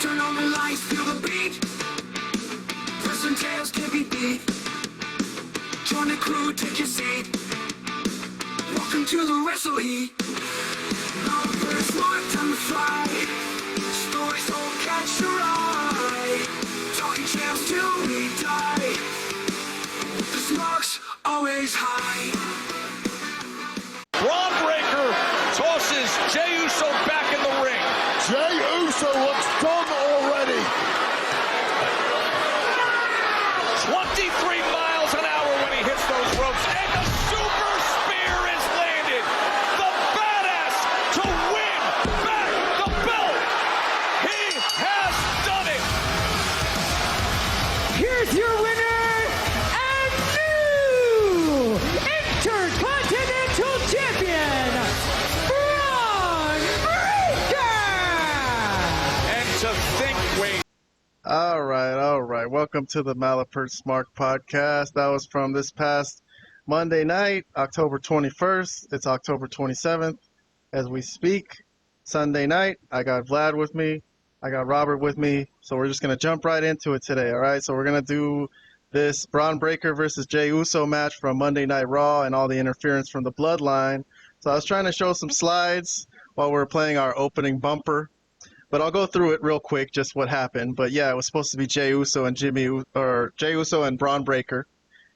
Turn on the lights, feel the beat. Press and tails can't be beat. Join the crew, take your seat. Welcome to the wrestle heat. Now the first one, time to fly. Stories don't catch your eye. Talking champs till we die. The smoke's always high. Braun Breaker tosses Jey Uso back in the ring. Jey Uso looks done already. 23 miles an hour when he hits those ropes. And the super spear is landed. The badass to win back the belt. He has done it. Here's your winner and new Intercontinental Champion, Bron Breakker! And to think, wait. All right. Welcome to the Malapert Smart Podcast. That was from this past Monday night, October 21st. It's October 27th as we speak. Sunday night, I got Vlad with me. I got Robert with me. So we're just going to jump right into it today, all right? So we're going to do this Bron Breakker versus Jey Uso match from Monday Night Raw and all the interference from the Bloodline. So I was trying to show some slides while we were playing our opening bumper. But I'll go through it real quick, just what happened. But yeah, it was supposed to be Jey Uso and Jey Uso and Bron Breakker,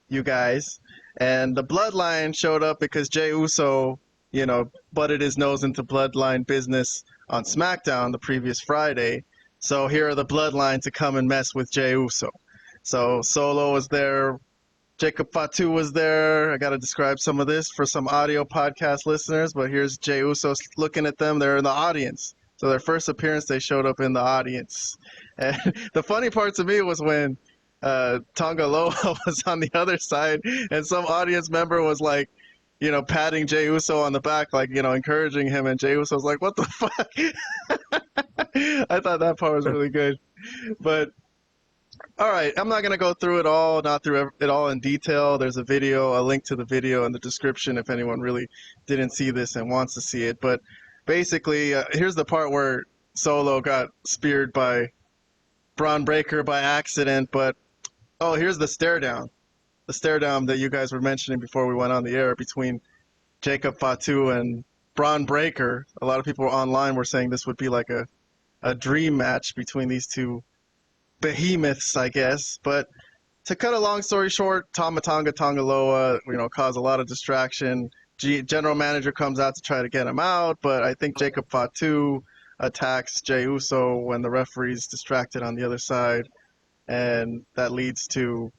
you guys. And the Bloodline showed up because Jey Uso, butted his nose into Bloodline business on SmackDown the previous Friday. So here are the Bloodline to come and mess with Jey Uso. So Solo was there. Jacob Fatu was there. I got to describe some of this for some audio podcast listeners. But here's Jey Uso looking at them. They're in the audience. So their first appearance, they showed up in the audience. And the funny part to me was when Tonga Loa was on the other side and some audience member was like, patting Jey Uso on the back, like, encouraging him. And Jey Uso was like, what the fuck? I thought that part was really good. But, all right, I'm not going to go through it all, not through it all in detail. There's a link to the video in the description if anyone really didn't see this and wants to see it. But basically, here's the part where Solo got speared by Bron Breakker by accident. But, here's the stare down. The stare down that you guys were mentioning before we went on the air between Jacob Fatu and Bron Breakker. A lot of people online were saying this would be like a dream match between these two behemoths, I guess. But to cut a long story short, Tama Tonga Loa, caused a lot of distraction. General manager comes out to try to get him out, but I think Jacob Fatu attacks Jey Uso when the referee's distracted on the other side, and that leads to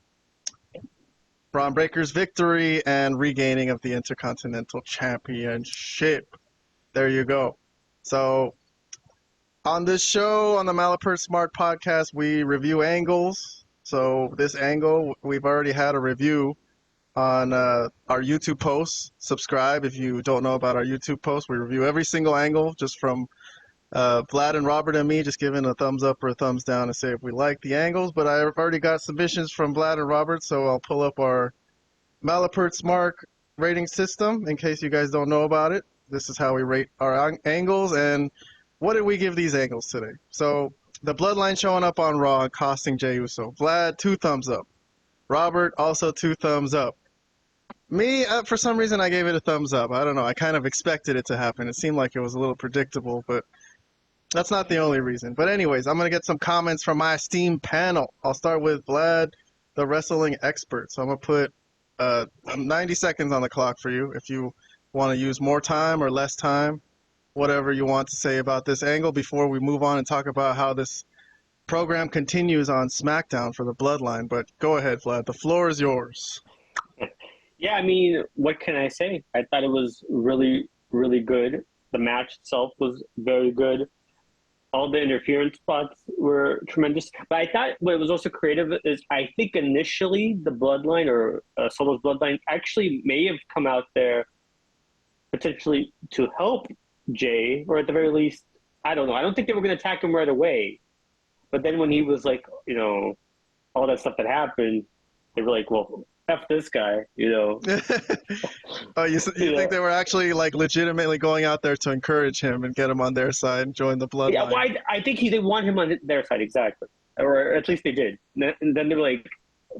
Bron Breakker's victory and regaining of the Intercontinental Championship. There you go. So on this show, on the Malapert Smart Podcast, we review angles. So this angle, we've already had a review on our YouTube posts. Subscribe if you don't know about our YouTube posts. We review every single angle, just from Vlad and Robert and me, just giving a thumbs up or a thumbs down to say if we like the angles. But I've already got submissions from Vlad and Robert, so I'll pull up our Malapert Smart rating system in case you guys don't know about it. This is how we rate our angles, and what did we give these angles today? So the Bloodline showing up on Raw and costing Jey Uso. Vlad, 2 thumbs up. Robert, also 2 thumbs up. Me, for some reason, I gave it a thumbs up. I don't know. I kind of expected it to happen. It seemed like it was a little predictable, but that's not the only reason. But anyways, I'm going to get some comments from my esteemed panel. I'll start with Vlad, the wrestling expert. So I'm going to put 90 seconds on the clock for you. If you want to use more time or less time, whatever you want to say about this angle before we move on and talk about how this program continues on SmackDown for the Bloodline. But go ahead, Vlad. The floor is yours. Yeah, I mean, what can I say? I thought it was really, really good. The match itself was very good. All the interference spots were tremendous. But I thought what was also creative is I think initially the Bloodline or Solo's Bloodline actually may have come out there potentially to help Jey, or at the very least, I don't know. I don't think they were going to attack him right away. But then when he was like, all that stuff that happened, they were like, well, F this guy, you know. Oh, you Yeah. think they were actually like legitimately going out there to encourage him and get him on their side and join the bloodline? Yeah, well, I think they want him on their side, exactly. Or at least they did. And then they're like,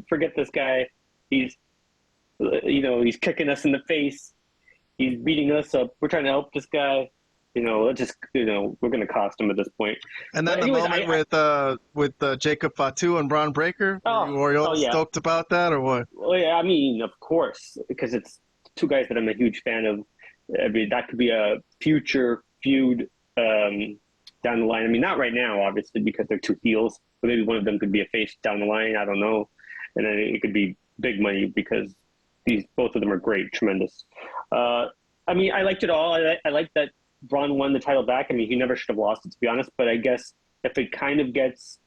forget this guy. He's, he's kicking us in the face. He's beating us up. We're trying to help this guy. Let's just, we're going to cost him at this point. And then But the anyways, moment with Jacob Fatu and Bron Breakker, were you all yeah. stoked about that or what? Well, yeah, I mean, of course, because it's two guys that I'm a huge fan of. I mean, that could be a future feud down the line. I mean, not right now, obviously, because they're two heels. But maybe one of them could be a face down the line. I don't know. And then it could be big money because both of them are great, tremendous. I mean, I liked it all. I liked that Bron won the title back. I mean, he never should have lost it, to be honest. But I guess if it kind of gets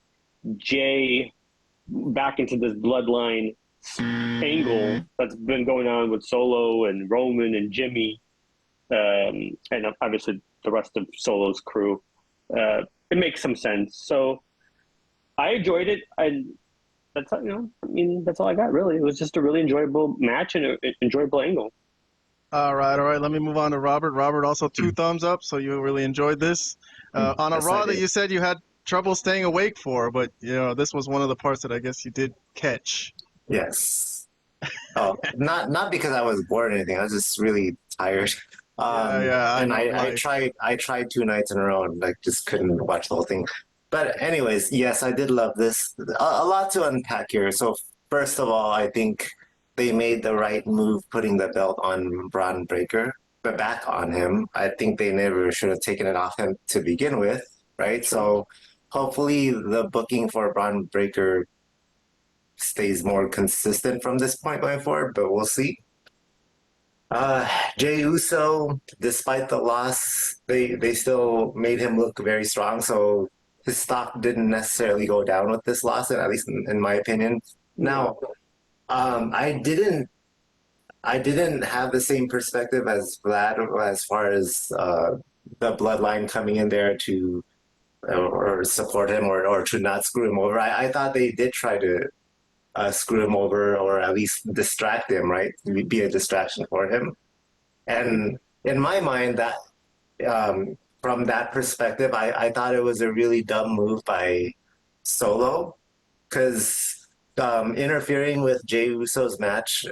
Jay back into this bloodline angle that's been going on with Solo and Roman and Jimmy, and obviously the rest of Solo's crew, it makes some sense. So I enjoyed it. That's that's all I got, really. It was just a really enjoyable match and an enjoyable angle. All right. Let me move on to Robert. Robert, also 2 thumbs up, so you really enjoyed this. On a Yes, Raw I that did. you said you had trouble staying awake for, but this was one of the parts that I guess you did catch. Yes. Oh, not because I was bored or anything. I was just really tired. And I tried 2 nights in a row and just couldn't watch the whole thing. But anyways, yes, I did love this. A lot to unpack here. So first of all, I think they made the right move putting the belt on Bron Breakker, but back on him. I think they never should have taken it off him to begin with, right? So hopefully the booking for Bron Breakker stays more consistent from this point going forward, but we'll see. Jey Uso, despite the loss, they still made him look very strong. So his stock didn't necessarily go down with this loss, at least in my opinion. Now, I didn't have the same perspective as Vlad as far as the bloodline coming in there to or support him or to not screw him over. I thought they did try to screw him over or at least distract him, right? Be a distraction for him. And in my mind, that from that perspective, I thought it was a really dumb move by Solo because interfering with Jey Uso's match.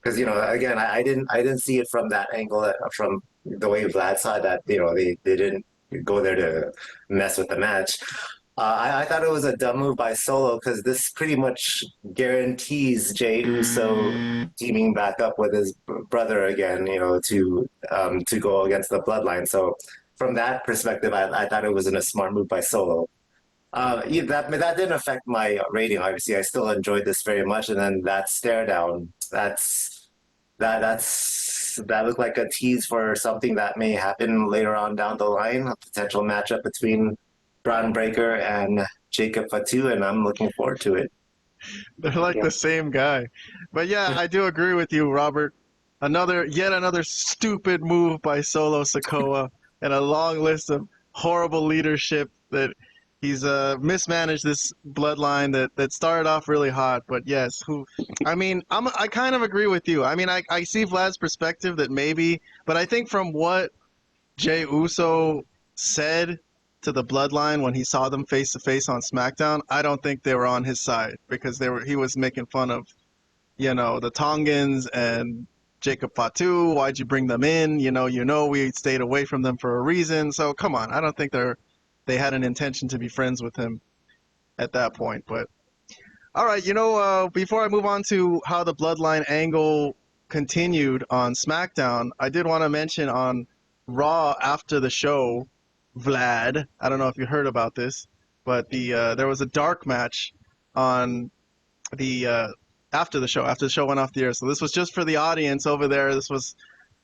Because again, I didn't see it from that angle, from the way Vlad saw that. They didn't go there to mess with the match. I thought it was a dumb move by Solo because this pretty much guarantees Jey Uso teaming back up with his brother again, to go against the bloodline. So from that perspective, I thought it wasn't a smart move by Solo. That didn't affect my rating. Obviously, I still enjoyed this very much. And then that stare down, that looked like a tease for something that may happen later on down the line, a potential matchup between Bron Breakker and Jacob Fatu, and I'm looking forward to it. They're like the same guy. But yeah, I do agree with you, Robert. Yet another stupid move by Solo Sikoa and a long list of horrible leadership that he's mismanaged this bloodline that started off really hot. But yes, I kind of agree with you. I mean, I see Vlad's perspective that maybe, but I think from what Jey Uso said to the bloodline when he saw them face to face on SmackDown, I don't think they were on his side because he was making fun of, the Tongans and Jacob Fatu. Why'd you bring them in? We stayed away from them for a reason. So come on, I don't think they had an intention to be friends with him at that point. But all right, before I move on to how the bloodline angle continued on SmackDown, I did want to mention on Raw after the show, Vlad, I don't know if you heard about this, but there was a dark match on the after the show went off the air. So this was just for the audience over there. This was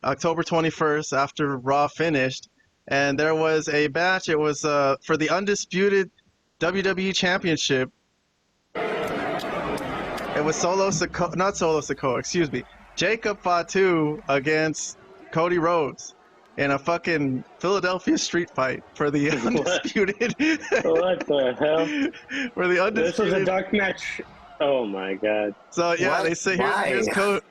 October 21st after Raw finished, and there was a match. It was for the Undisputed WWE Championship. It was Jacob Fatu against Cody Rhodes in a fucking Philadelphia street fight for the Undisputed. What the hell? For the Undisputed. This was a dark match Oh my god. So yeah, What? they say Why?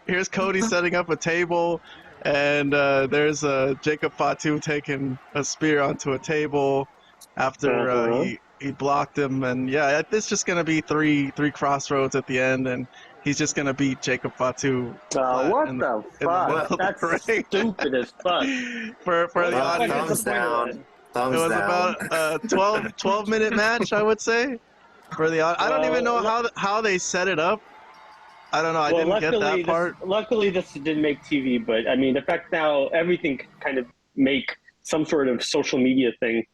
here's Cody setting up a table, and there's Jacob Fatu taking a spear onto a table after Uh-huh. he blocked him, and yeah, it's just gonna be three crossroads at the end, and he's just gonna beat Jacob Fatu flat What in the the fuck? middle of That's the ring. stupid as fuck. For the What the fuck audience, is the point of that? it Thumbs was down. about a 12-minute match, I would say. For the I don't even know how they set it up. I don't know. I didn't get that part. Luckily, this didn't make TV, but I mean, the fact now everything can kind of make some sort of social media thing.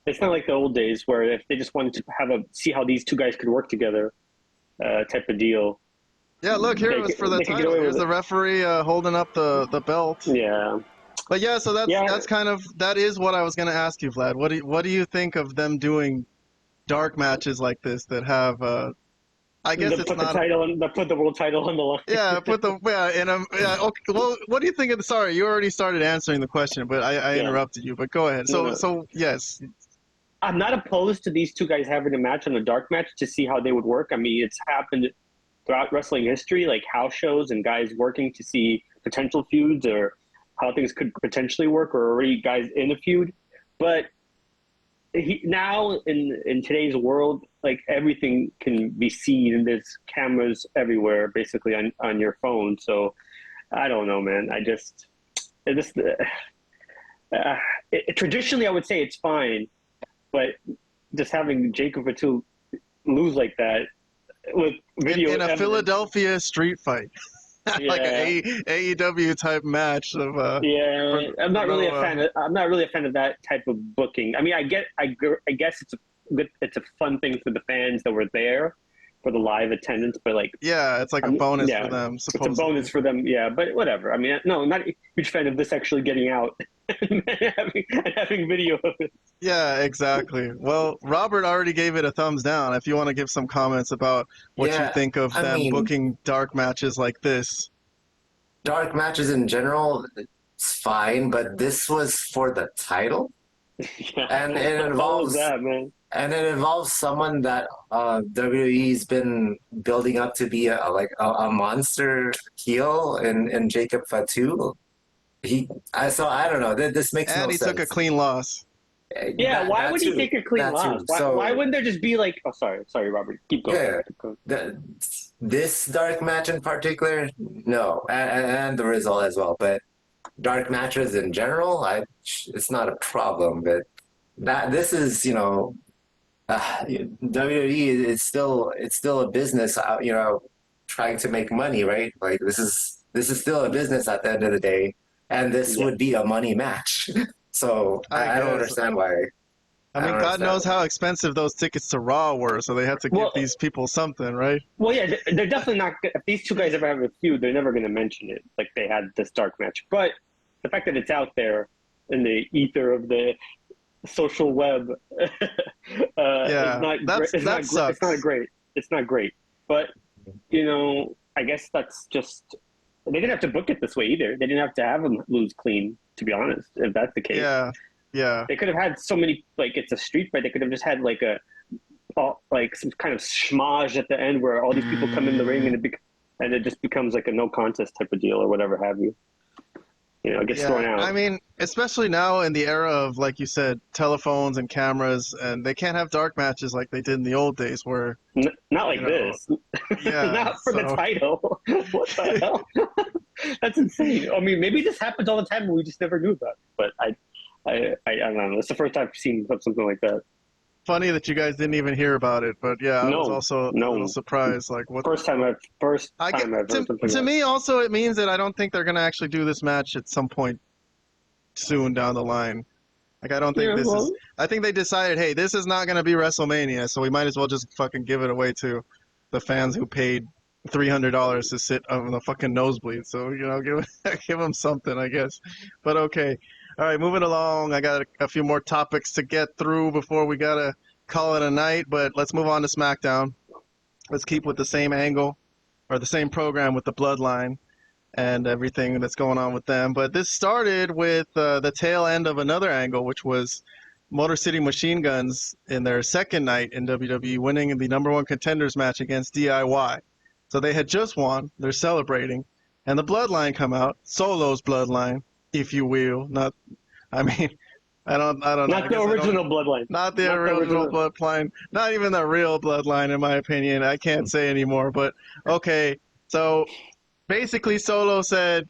It's not like the old days where if they just wanted to see how these two guys could work together, type of deal. Yeah, look, here it was for the they could get title. away Here's with the referee holding up the belt. Yeah. But yeah, so that's kind of that is what I was gonna ask you, Vlad. What do you think of them doing dark matches like this that have I guess it's put not the title on, put the world title on the line. yeah, okay, well, what do you think of sorry, you already started answering the question, but I interrupted you, but go ahead. So yes. I'm not opposed to these two guys having a match on a dark match to see how they would work. I mean, it's happened throughout wrestling history, like house shows and guys working to see potential feuds or how things could potentially work, or already guys in a feud. But now in today's world, like everything can be seen, and there's cameras everywhere, basically on your phone. So I don't know, man. Traditionally, I would say it's fine, but just having Jacob Fatu lose like that with video in a Philadelphia street fight. Like an AEW type match of I'm not really a fan of that type of booking. I mean, I guess it's a fun thing for the fans that were there for the live attendance, but like it's like a bonus for them. Supposedly. It's a bonus for them, but whatever. I mean, no, I'm not a huge fan of this actually getting out and having video of it. Yeah, exactly. Well, Robert already gave it a thumbs down. If you want to give some comments about what you think of them booking dark matches like this. Dark matches in general, it's fine, but this was for the title, and it involves that, man. And it involves someone that WWE's been building up to be a monster heel in Jacob Fatu. So I don't know. This makes no sense. And he took a clean loss. Yeah, why would he take a clean loss? Why wouldn't there just be like? Oh, sorry, Robert. Keep going. Yeah, this dark match in particular, no, and the result as well. But dark matches in general, it's not a problem. But this is WWE is still a business, trying to make money, right? Like this is still a business at the end of the day, and this would be a money match. So I don't understand why. I mean, God knows how expensive those tickets to Raw were, so they had to give these people something, right? Well, yeah, they're definitely not. If these two guys ever have a feud, they're never going to mention it, like they had this dark match. But the fact that it's out there in the ether of the social web, it's not great. But I guess that's just they didn't have to book it this way either. They didn't have to have him lose clean, to be honest. If that's the case, yeah. They could have had so many it's a street fight. They could have just had some kind of schmage at the end where all these people come in the ring and it just becomes like a no contest type of deal or whatever have you. It gets thrown out. I mean, especially now in the era of, like you said, telephones and cameras, and they can't have dark matches like they did in the old days where... Not like this. Yeah, not for the title. What the hell? That's insane. I mean, maybe this happens all the time and we just never knew about it. But I don't know. It's the first time I've seen something like that. Funny that you guys didn't even hear about it, but I was also a little surprised. Like, what? First time I've heard something. To me, also, it means that I don't think they're gonna actually do this match at some point soon down the line. Like, I don't think I think they decided, hey, this is not gonna be WrestleMania, so we might as well just fucking give it away to the fans who paid $300 to sit on the fucking nosebleed. So give them something, I guess. But okay. All right, moving along. I got a few more topics to get through before we got to call it a night, but let's move on to SmackDown. Let's keep with the same angle or the same program with the Bloodline and everything that's going on with them. But this started with the tail end of another angle, which was Motor City Machine Guns in their second night in WWE, winning the number one contenders match against DIY. So they had just won. They're celebrating. And the Bloodline come out. Solo's Bloodline, if you will. I don't know. Not the original Bloodline. Not the original Bloodline. Not even the real Bloodline, in my opinion. I can't say anymore. But, okay. So, basically, Solo said,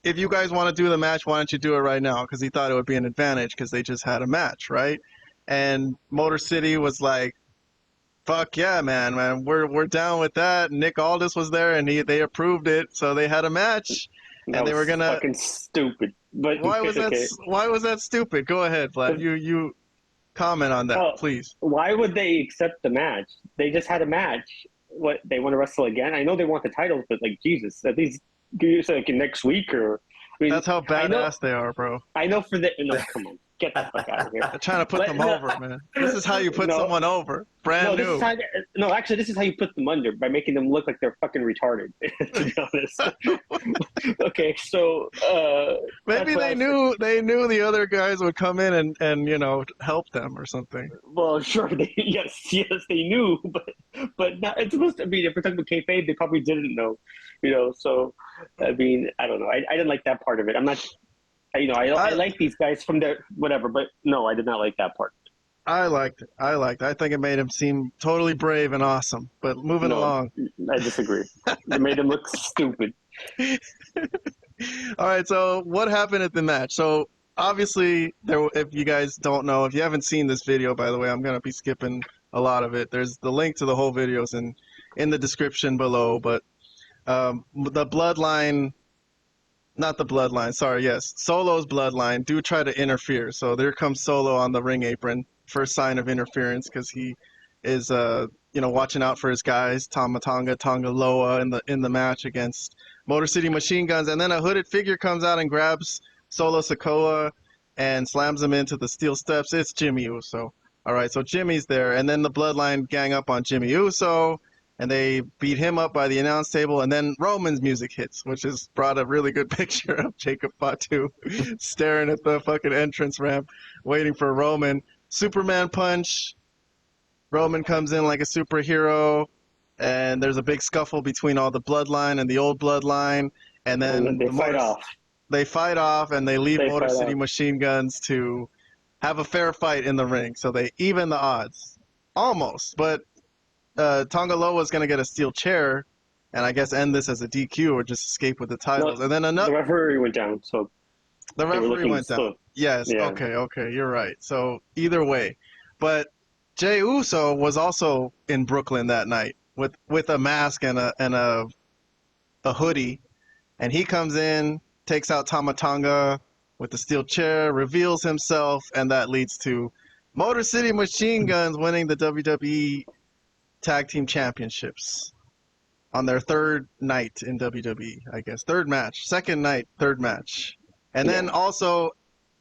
if you guys want to do the match, why don't you do it right now? Because he thought it would be an advantage because they just had a match, right? And Motor City was like, fuck yeah, man, we're down with that. Nick Aldis was there, and they approved it, so they had a match, and they were gonna. Fucking stupid. But why was that? okay. Why was that stupid? Go ahead, Vlad. You comment on that, please. Why would they accept the match? They just had a match. What, they want to wrestle again? I know they want the titles, but like Jesus, at least do this like next week or. I mean, that's how badass they are, bro. I know for the no, come on, get the fuck out of here. They're trying to put them over, man. This is how you put someone over. Brand new. Actually, this is how you put them under, by making them look like they're fucking retarded. To be honest. Okay, so maybe they knew the other guys would come in and help them or something. Well, sure, yes, they knew, but not, it's supposed to be. If we're talking about kayfabe, they probably didn't know, So, I mean, I don't know. I didn't like that part of it. I'm not. I like these guys from their whatever, but no, I did not like that part. I liked it. I think it made him seem totally brave and awesome. But moving along. I disagree. It made him look stupid. All right, so what happened at the match? So obviously, if you guys don't know, if you haven't seen this video, by the way, I'm going to be skipping a lot of it. There's the link to the whole videos in the description below. But the Bloodline... Not the Bloodline, sorry, yes. Solo's Bloodline do try to interfere. So there comes Solo on the ring apron. First sign of interference because he is, watching out for his guys, Tama Tonga Loa in the match against Motor City Machine Guns. And then a hooded figure comes out and grabs Solo Sikoa and slams him into the steel steps. It's Jimmy Uso. All right, so Jimmy's there. And then the Bloodline gang up on Jimmy Uso. And they beat him up by the announce table, and then Roman's music hits, which has brought a really good picture of Jacob Fatu staring at the fucking entrance ramp, waiting for Roman. Superman punch. Roman comes in like a superhero, and there's a big scuffle between all the Bloodline and the old Bloodline, and then they fight off. They fight off, and they leave Motor City Machine Guns to have a fair fight in the ring, so they even the odds. Almost, but... Tonga Loa was going to get a steel chair and I guess end this as a DQ or just escape with the titles. No, and then another... The referee went down, so... The referee went down. Yes, yeah. Okay, you're right. So either way. But Jey Uso was also in Brooklyn that night with a mask and a hoodie. And he comes in, takes out Tama Tonga with the steel chair, reveals himself, and that leads to Motor City Machine Guns winning the WWE Tag Team Championships on their third night in WWE, I guess. Third match. Second night, third match. And then also,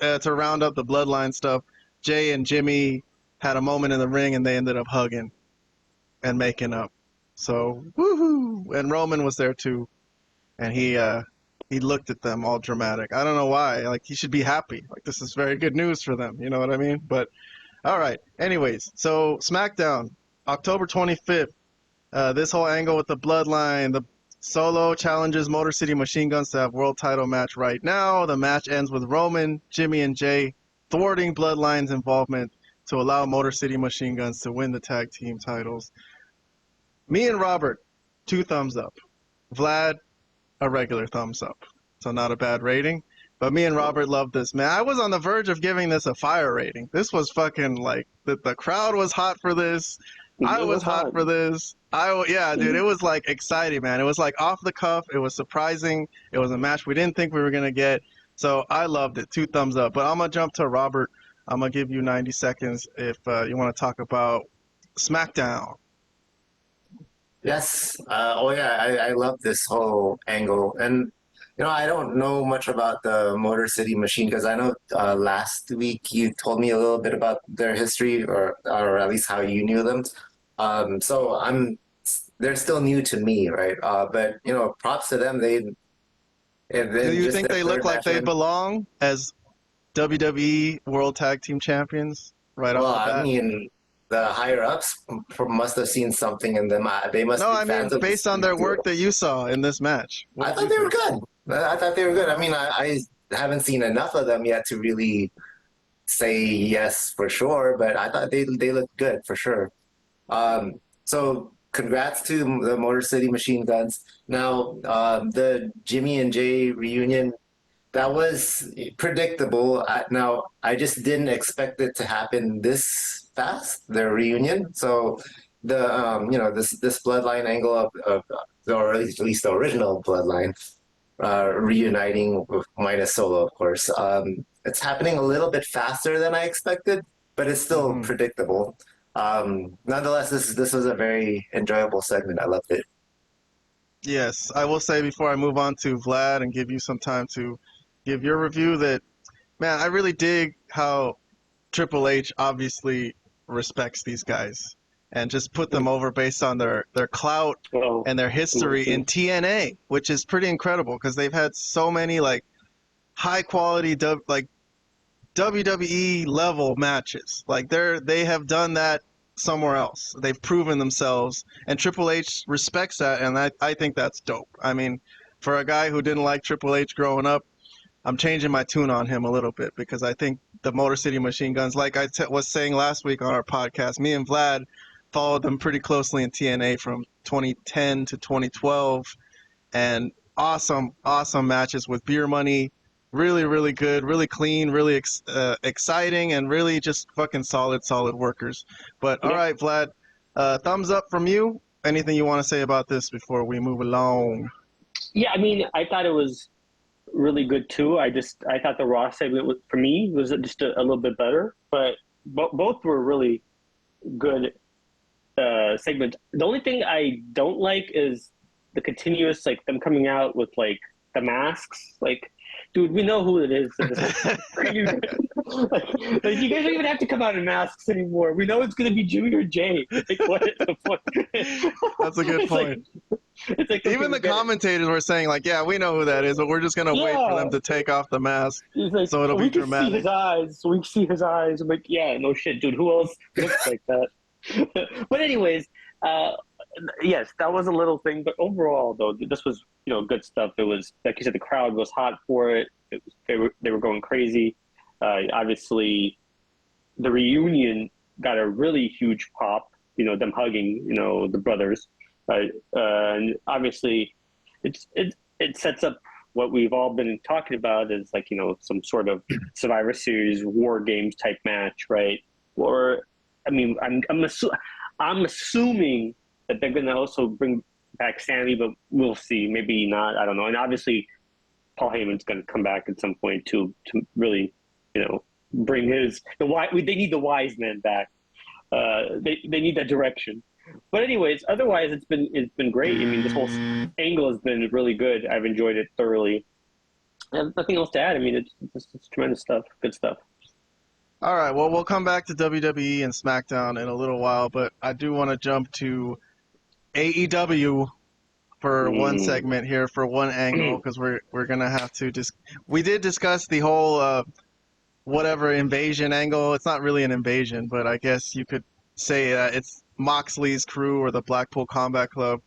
to round up the Bloodline stuff, Jay and Jimmy had a moment in the ring and they ended up hugging and making up. So, woohoo! And Roman was there too. And he looked at them all dramatic. I don't know why. Like, he should be happy. Like, this is very good news for them. You know what I mean? But, all right. Anyways, so SmackDown. October 25th, this whole angle with the Bloodline, the Solo challenges Motor City Machine Guns to have world title match right now. The match ends with Roman, Jimmy, and Jay thwarting Bloodline's involvement to allow Motor City Machine Guns to win the tag team titles. Me and Robert, 2 thumbs up. Vlad, a regular thumbs up. So not a bad rating. But me and Robert loved this, man. I was on the verge of giving this a fire rating. This was fucking like, the crowd was hot for this. I was hot for this. Yeah, dude, it was like exciting, man. It was like off the cuff. It was surprising. It was a match we didn't think we were going to get. So I loved it. 2 thumbs up. But I'm going to jump to Robert. I'm going to give you 90 seconds if you want to talk about SmackDown. Yes. I love this whole angle. And, I don't know much about the Motor City Machine because I know last week you told me a little bit about their history or at least how you knew them. So they're still new to me, right? But, props to them. Do you think they look like they belong as WWE World Tag Team Champions right Well, off the bat? I mean, the higher ups must have seen something in them. They must No, be I mean fans of based on their work that you saw in this match. What I did thought you they were think? good. I thought they were good. I mean, I haven't seen enough of them yet to really say yes for sure, but I thought they looked good for sure. So congrats to the Motor City Machine Guns. Now, the Jimmy and Jay reunion, that was predictable. Now, I just didn't expect it to happen this fast, their reunion. So this bloodline angle of or at least the original bloodline reuniting with minus Solo, of course. It's happening a little bit faster than I expected, but it's still Mhm. predictable. Nonetheless, this was a very enjoyable segment. I loved it. Yes, I will say before I move on to Vlad and give you some time to give your review that, man, I really dig how Triple H obviously respects these guys and just put them over based on their clout Well, and their history in TNA, which is pretty incredible because they've had so many like high quality like WWE level matches. Like they have done that somewhere else. They've proven themselves, and Triple H respects that, and I think that's dope. I mean, for a guy who didn't like Triple H growing up, I'm changing my tune on him a little bit because I think the Motor City Machine Guns, like I was saying last week on our podcast, me and Vlad followed them pretty closely in TNA from 2010 to 2012, and awesome matches with Beer Money. Really, really good, really clean, really exciting, and really just fucking solid workers. But all right, Vlad, thumbs up from you. Anything you want to say about this before we move along? Yeah, I mean, I thought it was really good too. I thought the Raw segment for me was just a little bit better, but both were really good segments. The only thing I don't like is the continuous like them coming out with like the masks. Like, dude, we know who it is. like, you guys don't even have to come out in masks anymore. We know it's gonna be Jimmy or Jay. Like, what is the point? That's a good point. It's like Even the commentators were saying, like, yeah, we know who that is, but we're just going to wait for them to take off the mask like, so it'll be we can dramatic. see his eyes. We can see his eyes. I'm like, yeah, no shit, dude. Who else looks like that? But anyways, yes, that was a little thing. But overall, though, this was, good stuff. It was, like you said, the crowd was hot for it. They were going crazy. Obviously, the reunion got a really huge pop. Them hugging, the brothers. And obviously, it sets up what we've all been talking about is like some sort of Survivor Series War Games type match, right? Or I mean, I'm assuming that they're going to also bring back Sammy, but we'll see. Maybe not. I don't know. And obviously, Paul Heyman's going to come back at some point to really, bring they need the wise man back. They need that direction. But anyways, otherwise it's been great. I mean, this whole angle has been really good. I've enjoyed it thoroughly. And nothing else to add. I mean, it's tremendous stuff. Good stuff. All right, well, we'll come back to WWE and SmackDown in a little while, but I do want to jump to AEW for one segment here, for one angle, because we're going to have to we did discuss the whole whatever invasion angle. It's not really an invasion, but I guess you could say it's Moxley's crew or the Blackpool Combat Club,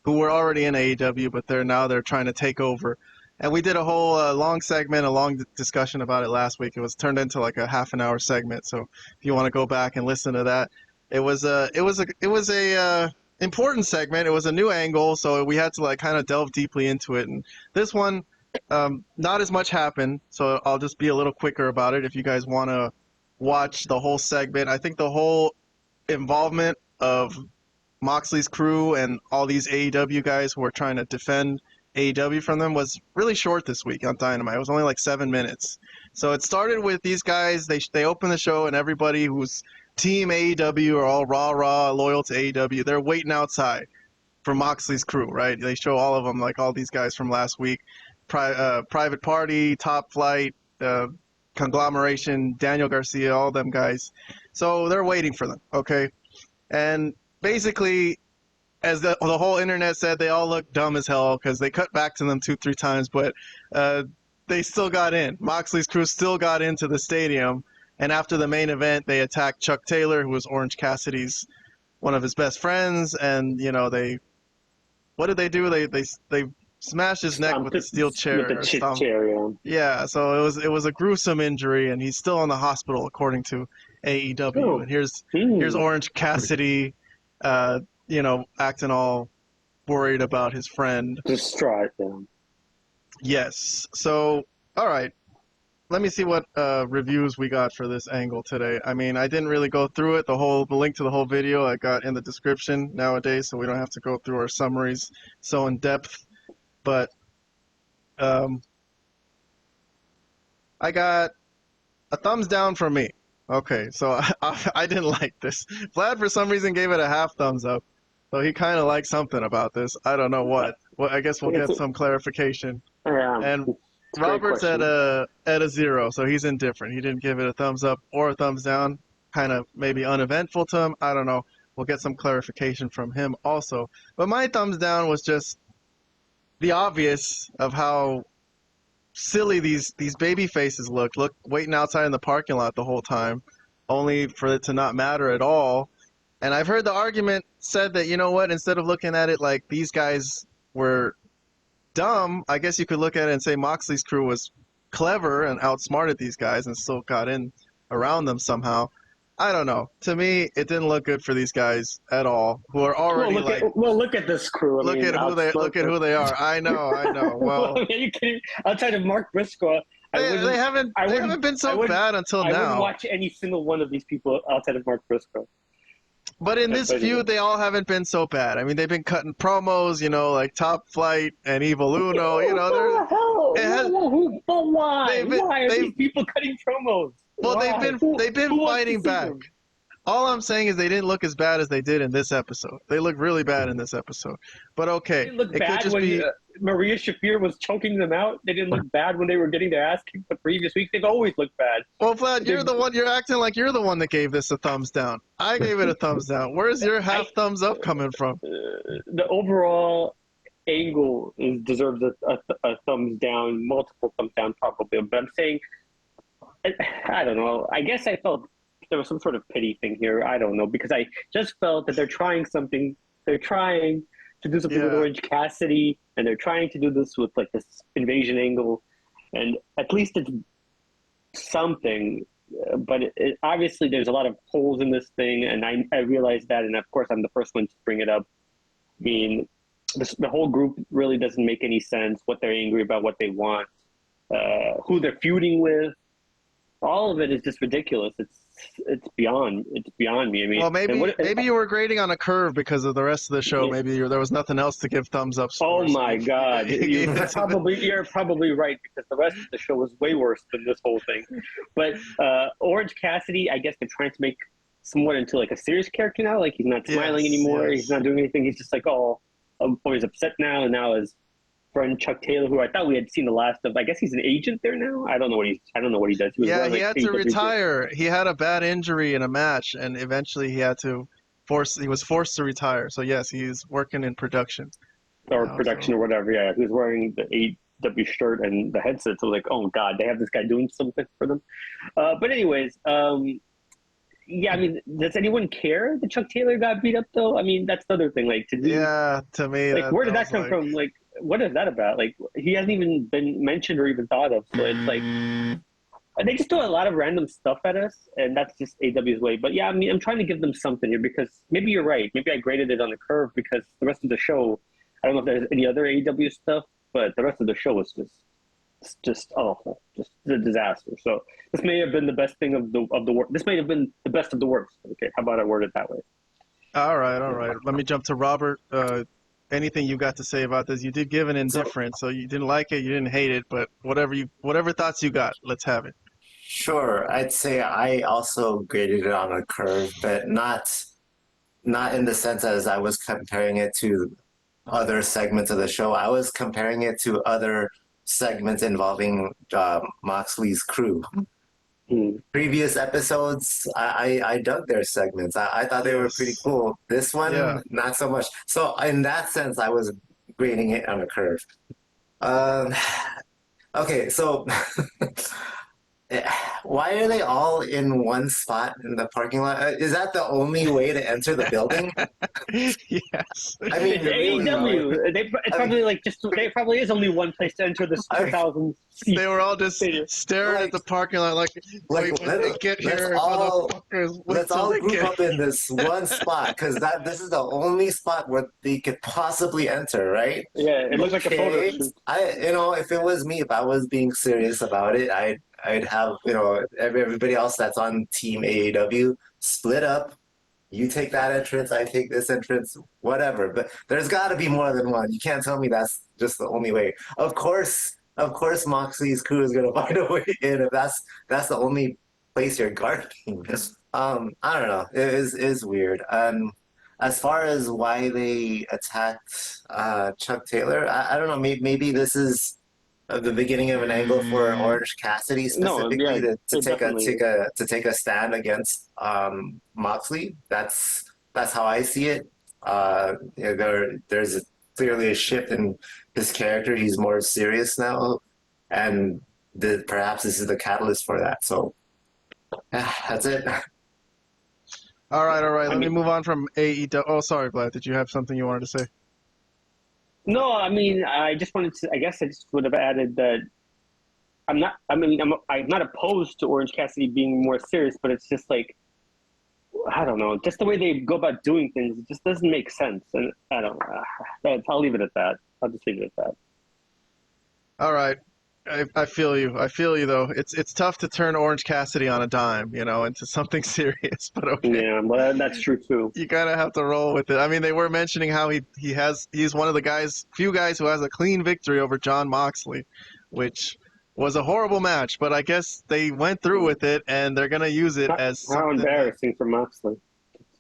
who were already in AEW, but they're trying to take over. And we did a whole long segment, a long discussion about it last week. It was turned into like a half an hour segment. So if you want to go back and listen to that, it was a important segment. It was a new angle, so we had to like kind of delve deeply into it. And this one, not as much happened, so I'll just be a little quicker about it. If you guys want to watch the whole segment, I think the whole involvement of Moxley's crew and all these AEW guys who are trying to defend AEW from them was really short this week on Dynamite. It was only like 7 minutes. So it started with these guys. They open the show, and everybody who's team AEW or all raw loyal to AEW, they're waiting outside for Moxley's crew, right? They show all of them, like all these guys from last week. Private Party, Top Flight, Conglomeration, Daniel Garcia, all them guys. So they're waiting for them, okay? And basically, as the whole internet said, they all look dumb as hell because they cut back to them 2-3 times. But they still got in. Moxley's crew still got into the stadium, and after the main event, they attacked Chuck Taylor, who was Orange Cassidy's one of his best friends, and what did they do? They smashed his neck with a steel chair. With the chair, yeah. Yeah, so it was a gruesome injury, and he's still in the hospital according to AEW. Oh. And here's Orange Cassidy, acting all worried about his friend. Distraught, yeah. Yes. So, all right. Let me see what reviews we got for this angle today. I mean, I didn't really go through it. The link to the whole video I got in the description nowadays, so we don't have to go through our summaries so in depth. But I got a thumbs down from me. Okay, so I didn't like this. Vlad, for some reason, gave it a half thumbs up. So he kind of liked something about this. I don't know what. Well, I guess we'll get some clarification. Yeah. And Robert's at a 0, so he's indifferent. He didn't give it a thumbs up or a thumbs down. Kind of maybe uneventful to him. I don't know. We'll get some clarification from him also. But my thumbs down was just the obvious of how silly these baby faces look waiting outside in the parking lot the whole time, only for it to not matter at all. And I've heard the argument said that, you know what, instead of looking at it like these guys were dumb, I guess you could look at it and say Moxley's crew was clever and outsmarted these guys and still got in around them somehow. I don't know. To me, it didn't look good for these guys at all, who are already look at this crew. Look at who they are. I know. Well, are you kidding? Outside of Mark Briscoe, they haven't been so bad until now. I wouldn't watch any single one of these people outside of Mark Briscoe. But in this feud, they all haven't been so bad. I mean, they've been cutting promos, like Top Flight and Evil Uno. But why? Why are these people cutting promos? Well, they've been fighting back. All I'm saying is they didn't look as bad as they did in this episode. They look really bad in this episode. But okay, they didn't look bad when Maria Shafir was choking them out. They didn't look bad when they were getting their ass kicked the previous week. They've always looked bad. Well, Vlad, you're acting like you're the one that gave this a thumbs down. I gave it a thumbs down. Where's your thumbs up coming from? The overall angle deserves a thumbs down, multiple thumbs down probably. But I'm saying, I don't know. I guess I felt there was some sort of pity thing here. I don't know, because I just felt that they're trying something. They're trying to do something with Orange Cassidy, and they're trying to do this with like this invasion angle, and at least it's something. But obviously, there's a lot of holes in this thing, and I realize that, and of course, I'm the first one to bring it up. I mean, the whole group really doesn't make any sense. What they're angry about, what they want, who they're feuding with. All of it is just ridiculous. It's beyond me. I mean, well, maybe you were grading on a curve because of the rest of the show. Maybe there was nothing else to give thumbs up. Oh my God, you're probably right, because the rest of the show was way worse than this whole thing. But Orange Cassidy, I guess they're trying to make somewhat into like a serious character now. Like he's not smiling anymore. Yes. He's not doing anything. He's just like, oh, he's upset now, and now his friend Chuck Taylor, who I thought we had seen the last of. I guess he's an agent there now. I don't know what he does. He had to retire. He had a bad injury in a match, and eventually he was forced to retire. So yes, he's working in production. Or whatever. Yeah, he was wearing the AEW shirt and the headset. So like, oh God, they have this guy doing something for them. But anyways, yeah, I mean, does anyone care that Chuck Taylor got beat up though? I mean, that's the other thing. Like, to me, like, where did that come from? Like, what is that about? Like, he hasn't even been mentioned or even thought of. So it's like, they just throw a lot of random stuff at us, and that's just AW's way. But yeah, I mean, I'm trying to give them something here, because maybe you're right. Maybe I graded it on a curve, because the rest of the show, I don't know if there's any other AEW stuff, but the rest of the show was just awful, just a disaster. So this may have been the best thing of the worst. This may have been the best of the worst. Okay, how about I word it that way? All right. Let me jump to Robert. Anything you got to say about this? You did give an indifference, so you didn't like it, you didn't hate it, but whatever thoughts you got, let's have it. Sure, I'd say I also graded it on a curve, but not in the sense as I was comparing it to other segments of the show. I was comparing it to other segments involving Moxley's crew. Previous episodes, I dug their segments. I thought they were pretty cool. This one, not so much. So in that sense, I was grading it on a curve. Okay, so why are they all in one spot in the parking lot? Is that the only way to enter the building? Yes. I mean, It's really, like, AEW. It's I mean, probably like just there probably is only one place to enter this I 2,000 seat They were all just stadium. staring at like, the parking lot like, wait, when they get let's here, all motherfuckers, wait let's till all they group get up in this one spot because this is the only spot where they could possibly enter, right? Yeah, it looks like a photo Okay, shoot. if it was me, if I was being serious about it, I'd have everybody else that's on Team AEW split up. You take that entrance, I take this entrance, whatever. But there's got to be more than one. You can't tell me that's just the only way. Of course, Moxley's crew is gonna find a way in if that's the only place you're guarding. I don't know. It is weird. As far as why they attacked Chuck Taylor, I don't know. Maybe this is the beginning of an angle for Orange Cassidy No, yeah, specifically to it definitely is. take a stand against Moxley. That's how I see it. There's clearly a shift in his character. He's more serious now, and perhaps this is the catalyst for that. So that's it. All right, all right. I Let me mean, move on from AEW. Oh, sorry, Vlad. Did you have something you wanted to say? no, I mean, I just wanted to. I guess I just would have added that I'm not. I mean, I'm not opposed to Orange Cassidy being more serious, but it's just like I don't know, just the way they go about doing things, it just doesn't make sense. And I don't. I'll leave it at that. I'll just leave it at that. All right. I feel you. I feel you, though. It's tough to turn Orange Cassidy on a dime, into something serious. But okay, Yeah, well, that's true too. you kind of have to roll with it. I mean, they were mentioning how he's one of the few guys who has a clean victory over John Moxley, which was a horrible match. But I guess they went through with it, and they're gonna use it as How something. embarrassing for Moxley.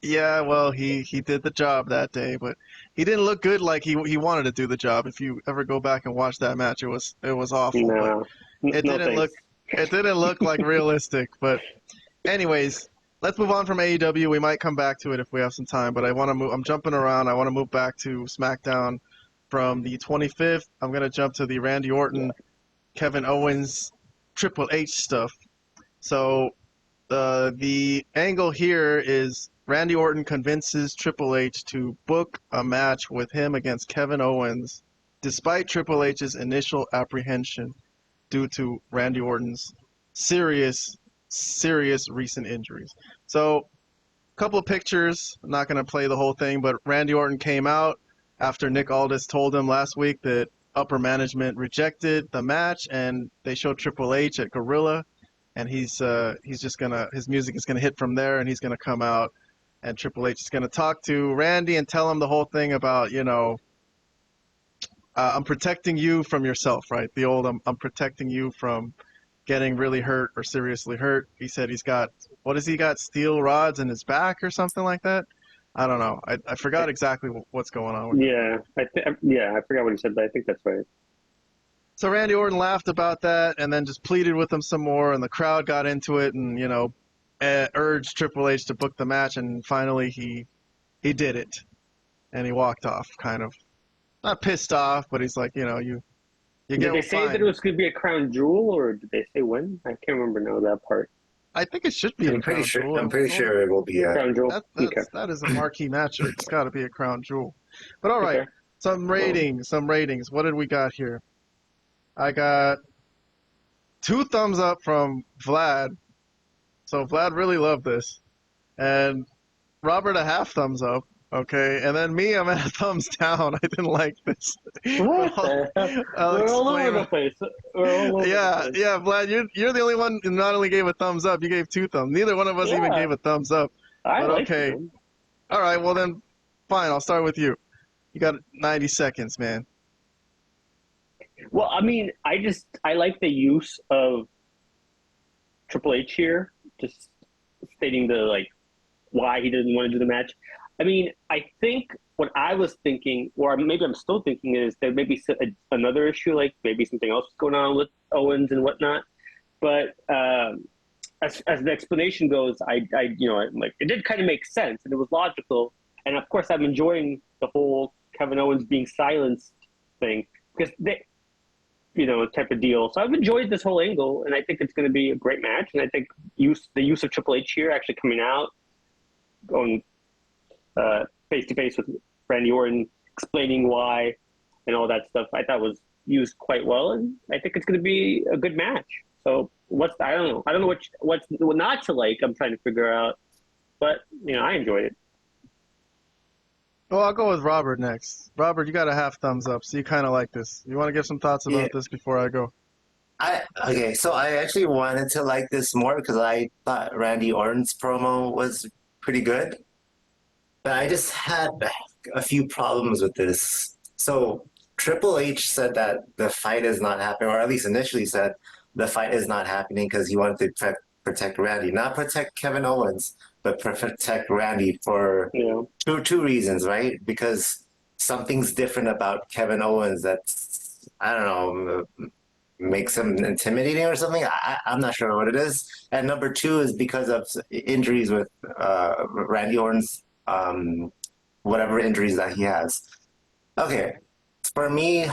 Yeah, well, he did the job that day, but he didn't look good like he wanted to do the job. If you ever go back and watch that match, it was awful. But No, it no didn't thanks. look like realistic. But anyways, let's move on from AEW. We might come back to it if we have some time. But I want to move. I'm jumping around. I want to move back to SmackDown from the 25th. I'm gonna jump to the Randy Orton, Kevin Owens, Triple H stuff. So the angle here is Randy Orton convinces Triple H to book a match with him against Kevin Owens, despite Triple H's initial apprehension due to Randy Orton's serious recent injuries. So, a couple of pictures. I'm not going to play the whole thing, but Randy Orton came out after Nick Aldis told him last week that upper management rejected the match, and they showed Triple H at Gorilla, and he's just his music is gonna hit from there, and he's gonna come out, and Triple H is gonna talk to Randy and tell him the whole thing about I'm protecting you from yourself, right? The old I'm protecting you from getting really hurt or seriously hurt. He said he's got steel rods in his back or something like that. I don't know. I forgot exactly what's going on with Yeah, I forgot what he said, but I think that's right. So Randy Orton laughed about that and then just pleaded with him some more, and the crowd got into it and, urged Triple H to book the match, and finally he did it. And he walked off, kind of. Not pissed off, but he's like, you Did get they say that it was going to be a crown jewel, or did they say when? I can't remember now that part. I think it should be a crown jewel. I'm pretty sure it will be a. Crown jewel. Okay. That is a marquee match. It's got to be a crown jewel. But all right, Okay. some ratings. What did we got here? I got 2 thumbs up from Vlad. So Vlad really loved this. And Robert a half thumbs up. Okay. And then me, I'm at a thumbs down. I didn't like this. What the hell? I'll We're all over explain the it. place. We're all over Yeah, the place. yeah, Vlad, you're the only one who not only gave a thumbs up, you gave 2 thumbs. Neither one of us even Yeah. gave a thumbs up. I But like okay. it. All right, well then, fine. I'll start with you. You got 90 seconds, man. Well, I mean, I like the use of Triple H here, just stating why he didn't want to do the match. I mean, I think what I was thinking, or maybe I'm still thinking, is there may be another issue, like maybe something else going on with Owens and whatnot. But as the explanation goes, it did kind of make sense and it was logical. And of course, I'm enjoying the whole Kevin Owens being silenced thing because type of deal. So I've enjoyed this whole angle, and I think it's going to be a great match. And I think the use of Triple H here, actually coming out, going face to face with Randy Orton, explaining why, and all that stuff, I thought was used quite well, and I think it's going to be a good match. So I don't know what's not to like. I'm trying to figure out, but I enjoyed it. Well, I'll go with Robert next. Robert, you got a half thumbs up, so you kind of like this. You want to give some thoughts about this before I go? So I actually wanted to like this more because I thought Randy Orton's promo was pretty good, but I just had a few problems with this. So Triple H said that the fight is not happening, or at least initially said the fight is not happening because he wanted to protect Randy, not protect Kevin Owens, but protect Randy for two reasons, right? Because something's different about Kevin Owens that's, I don't know, makes him intimidating or something. I'm not sure what it is. And number two is because of injuries with Randy Orton's, whatever injuries that he has. Okay, for me,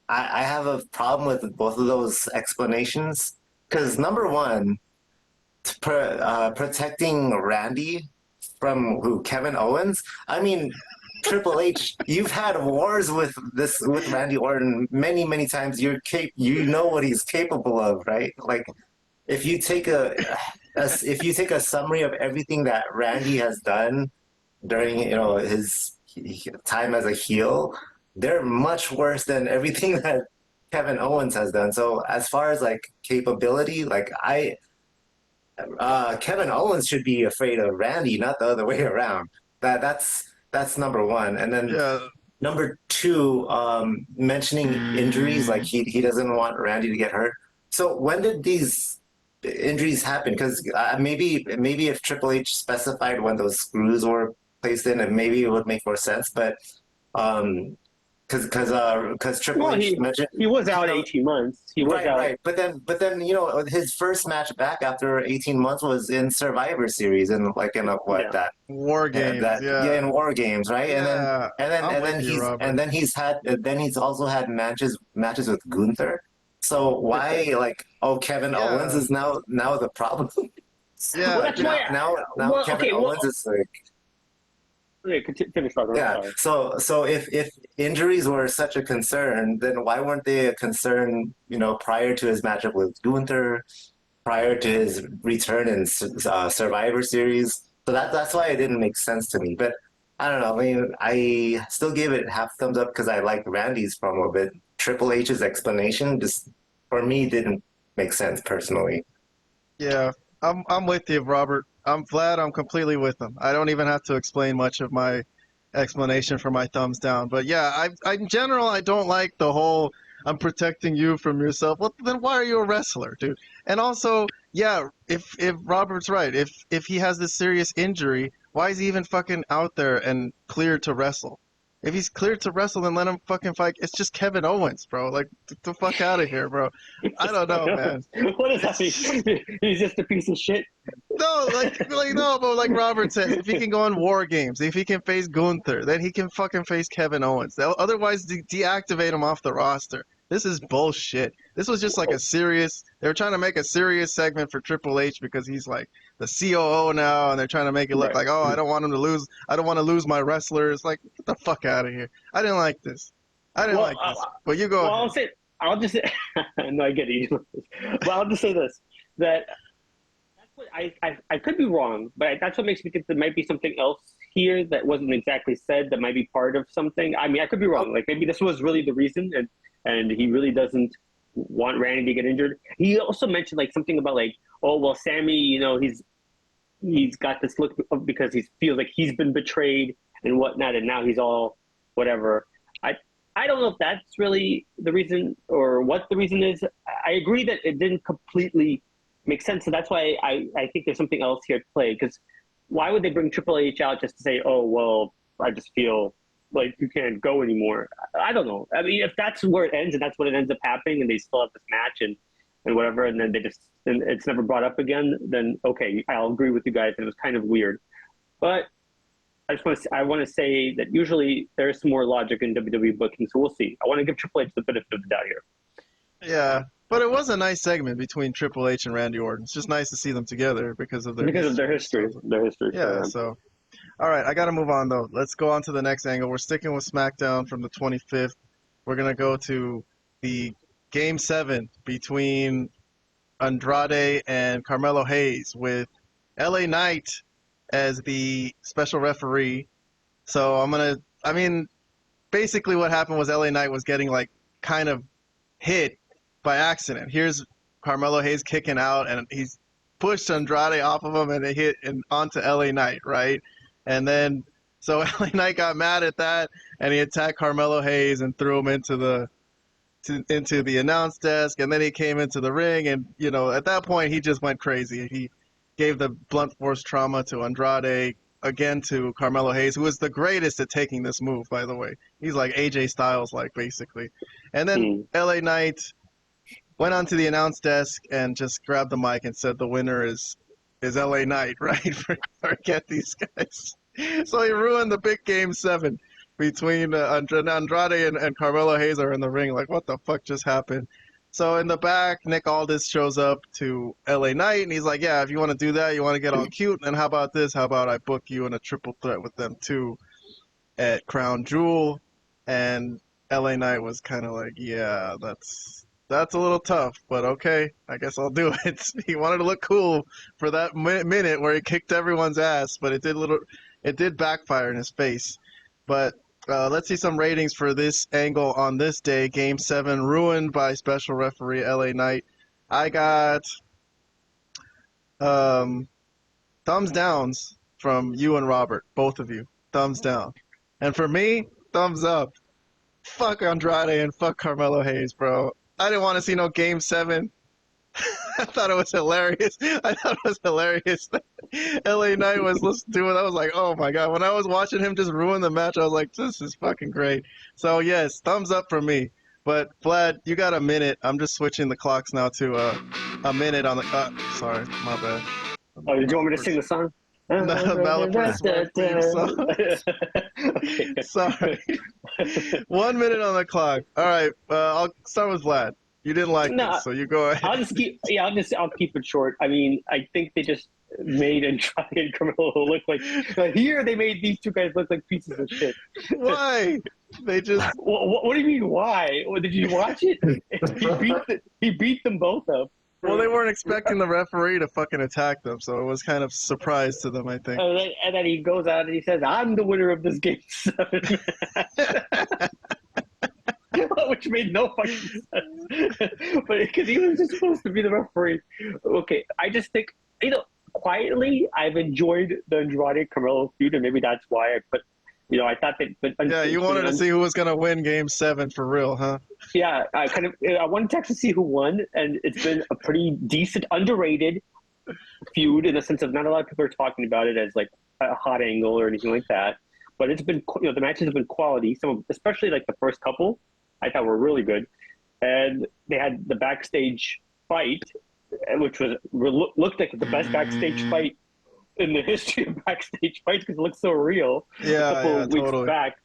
I have a problem with both of those explanations because number one, protecting Randy from Kevin Owens. I mean, Triple H, you've had wars with Randy Orton many times. You know what he's capable of, right? Like, if you take a summary of everything that Randy has done during his time as a heel, they're much worse than everything that Kevin Owens has done. So as far as like capability, like Kevin Owens should be afraid of Randy, not the other way around. That's number one. And then number two, mentioning injuries, like he doesn't want Randy to get hurt. So when did these injuries happen? Because maybe if Triple H specified when those screws were placed in, and maybe it would make more sense. But because Triple H mentioned he was out 18 months. He was out. Right. But then his first match back after 18 months was in Survivor Series and that War Games. in War Games, right? Yeah. And then he's also had matches with Gunther. So why Kevin Owens is now the problem? Yeah. Well, that's why now Kevin Owens is like. Finish, Robert. Yeah. So if injuries were such a concern, then why weren't they a concern? Prior to his matchup with Gunther, prior to his return in Survivor Series. So that's why it didn't make sense to me. But I don't know. I mean, I still gave it half thumbs up because I liked Randy's promo, but Triple H's explanation just for me didn't make sense personally. Yeah, I'm with you, Robert. I'm glad I'm completely with him. I don't even have to explain much of my explanation for my thumbs down. But yeah, in general, I don't like the whole I'm protecting you from yourself. Well, then why are you a wrestler, dude? And also, yeah, if Robert's right, if he has this serious injury, why is he even fucking out there and cleared to wrestle? If he's cleared to wrestle, then let him fucking fight. It's just Kevin Owens, bro. Like, get the fuck out of here, bro. I don't know, man. What does that mean? He's just a piece of shit? No, no, but like Robert says, if he can go on War Games, if he can face Gunther, then he can fucking face Kevin Owens. Otherwise, deactivate him off the roster. This is bullshit. This was just like they were trying to make a serious segment for Triple H because he's like the COO now, and they're trying to make it look like, oh, I don't want him to lose. I don't want to lose my wrestlers. Like, get the fuck out of here. I didn't like this. But you go ahead. I'll just say, no, I get it. But I'll just say this, that that's what I could be wrong, but that's what makes me think there might be something else here that wasn't exactly said that might be part of something. I mean, I could be wrong. Like, maybe this was really the reason, and he really doesn't want Randy to get injured. He also mentioned something about oh, well, Sammy, he's got this look because he feels like he's been betrayed and whatnot, and now he's all whatever. I don't know if that's really the reason or what the reason is. I agree that it didn't completely make sense, so that's why I think there's something else here at play. Because why would they bring Triple H out just to say, oh, well, I just feel like you can't go anymore? I don't know. I mean, if that's where it ends and that's what it ends up happening, and they still have this match and whatever, and then and it's never brought up again, then okay, I'll agree with you guys. It was kind of weird, but I want to say that usually there's some more logic in WWE booking, so we'll see. I want to give Triple H the benefit of the doubt here. Yeah, but it was a nice segment between Triple H and Randy Orton. It's just nice to see them together because of their history. So, Their history. yeah, so all right, I got to move on though. Let's go on to the next angle. We're sticking with SmackDown from the 25th. We're going to go to the Game 7 between Andrade and Carmelo Hayes with LA Knight as the special referee. So basically what happened was LA Knight was getting like kind of hit by accident. Here's Carmelo Hayes kicking out, and he's pushed Andrade off of him, and it hit onto LA Knight, right? And then so LA Knight got mad at that, and he attacked Carmelo Hayes and threw him into the announce desk, and then he came into the ring, and at that point he just went crazy. He gave the blunt force trauma to Andrade, again to Carmelo Hayes, who is the greatest at taking this move, by the way. He's like AJ Styles, like, basically. And then LA Knight went onto the announce desk and just grabbed the mic and said the winner is LA Knight, right? Forget these guys. So he ruined the big Game 7 between Andrade and Carmelo Hayes are in the ring. Like, what the fuck just happened? So in the back, Nick Aldis shows up to LA Knight, and he's like, yeah, if you want to do that, you want to get all cute, then how about this? How about I book you in a triple threat with them too at Crown Jewel? And LA Knight was kind of like, yeah, that's a little tough, but okay, I guess I'll do it. He wanted to look cool for that minute where he kicked everyone's ass, but it did backfire in his face. But let's see some ratings for this angle on this day. Game 7 ruined by special referee LA Knight. I got thumbs downs from you and Robert, both of you. Thumbs down. And for me, thumbs up. Fuck Andrade and fuck Carmelo Hayes, bro. I didn't want to see no Game 7. I thought it was hilarious. That LA Knight was doing. I was like, oh my god. When I was watching him just ruin the match, I was like, this is fucking great. So yes, thumbs up for me. But Vlad, you got a minute. I'm just switching the clocks now to a minute on the. Sorry, my bad. Oh, did you want me to sing the song? Malapert theme song. Sorry. 1 minute on the clock. All right. I'll start with Vlad. You didn't like this, so you go ahead. I'll keep it short. I mean, I think they just made Andrade and Carmelo look like here they made these two guys look like pieces of shit. Why? They just. What do you mean? Why? Did you watch it? He beat them both up. Well, they weren't expecting the referee to fucking attack them, so it was kind of surprise to them, I think. And then he goes out and he says, "I'm the winner of this Game 7." Which made no fucking sense. But because he was just supposed to be the referee. Okay, I just think, quietly, I've enjoyed the Andrade Carmelo feud, and maybe that's why I put, I thought that. But yeah, you wanted to see who was going to win Game 7 for real, huh? Yeah, I wanted to actually see who won, and it's been a pretty decent, underrated feud in the sense of not a lot of people are talking about it as like a hot angle or anything like that. But it's been, the matches have been quality. Some, especially like the first couple, I thought were really good, and they had the backstage fight, which looked like the best backstage fight in the history of backstage fights because it looked so real. Yeah, a couple of weeks totally. back.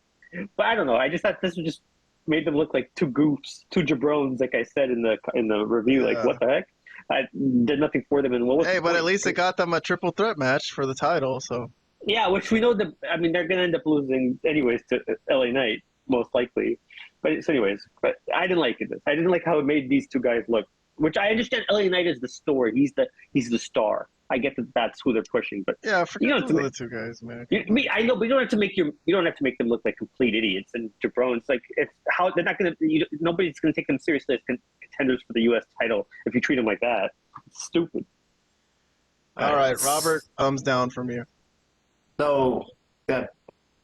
But I don't know. I just thought this just made them look like two goofs, two jabrones, like I said in the review. Yeah. Like, what the heck? I did nothing for them. And what was Hey, the but point? at least it got them a triple threat match for the title, so. Yeah, which we know that. I mean, they're gonna end up losing anyways to LA Knight, most likely. But so anyways, but I didn't like it. I didn't like how it made these two guys look. Which I understand, LA Knight is the story. He's the star. I get that that's who they're pushing. But Yeah, forget you know, those other two guys, man. I know, but you don't have to make them look like complete idiots and jabrones. Like it's how they're not gonna. Nobody's gonna take them seriously as contenders for the U.S. title if you treat them like that. It's stupid. All right, Robert, thumbs down from you. So, yeah,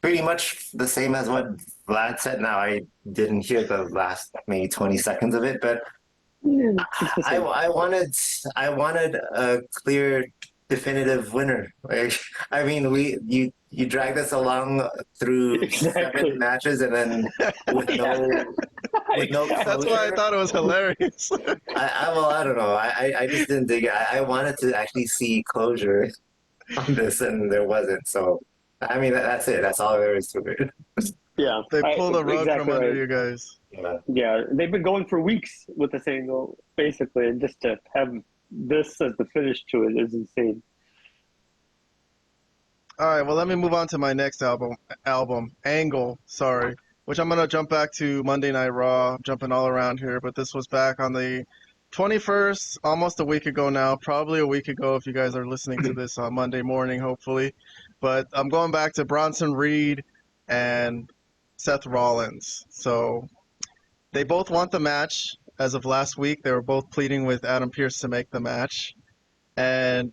pretty much the same as what Vlad said. Now, I didn't hear the last maybe 20 seconds of it, but I wanted a clear, definitive winner. Like, I mean, you dragged us along through 7 matches, and then with no That's closure. why I thought it was hilarious. I don't know. I just didn't dig it. I wanted to actually see closure on this, and there wasn't. So, I mean, that's it. That's all there is to it. Yeah, They pull the rug exactly from under right. you guys. Yeah. Yeah, they've been going for weeks with this angle, basically, and just to have this as the finish to it is insane. All right, well, let me move on to my next angle, sorry, which I'm going to jump back to Monday Night Raw. I'm jumping all around here, but this was back on the 21st, almost a week ago now, probably a week ago if you guys are listening to this on Monday morning, hopefully. But I'm going back to Bronson Reed and Seth Rollins. So they both want the match as of last week. They were both pleading with Adam Pearce to make the match. And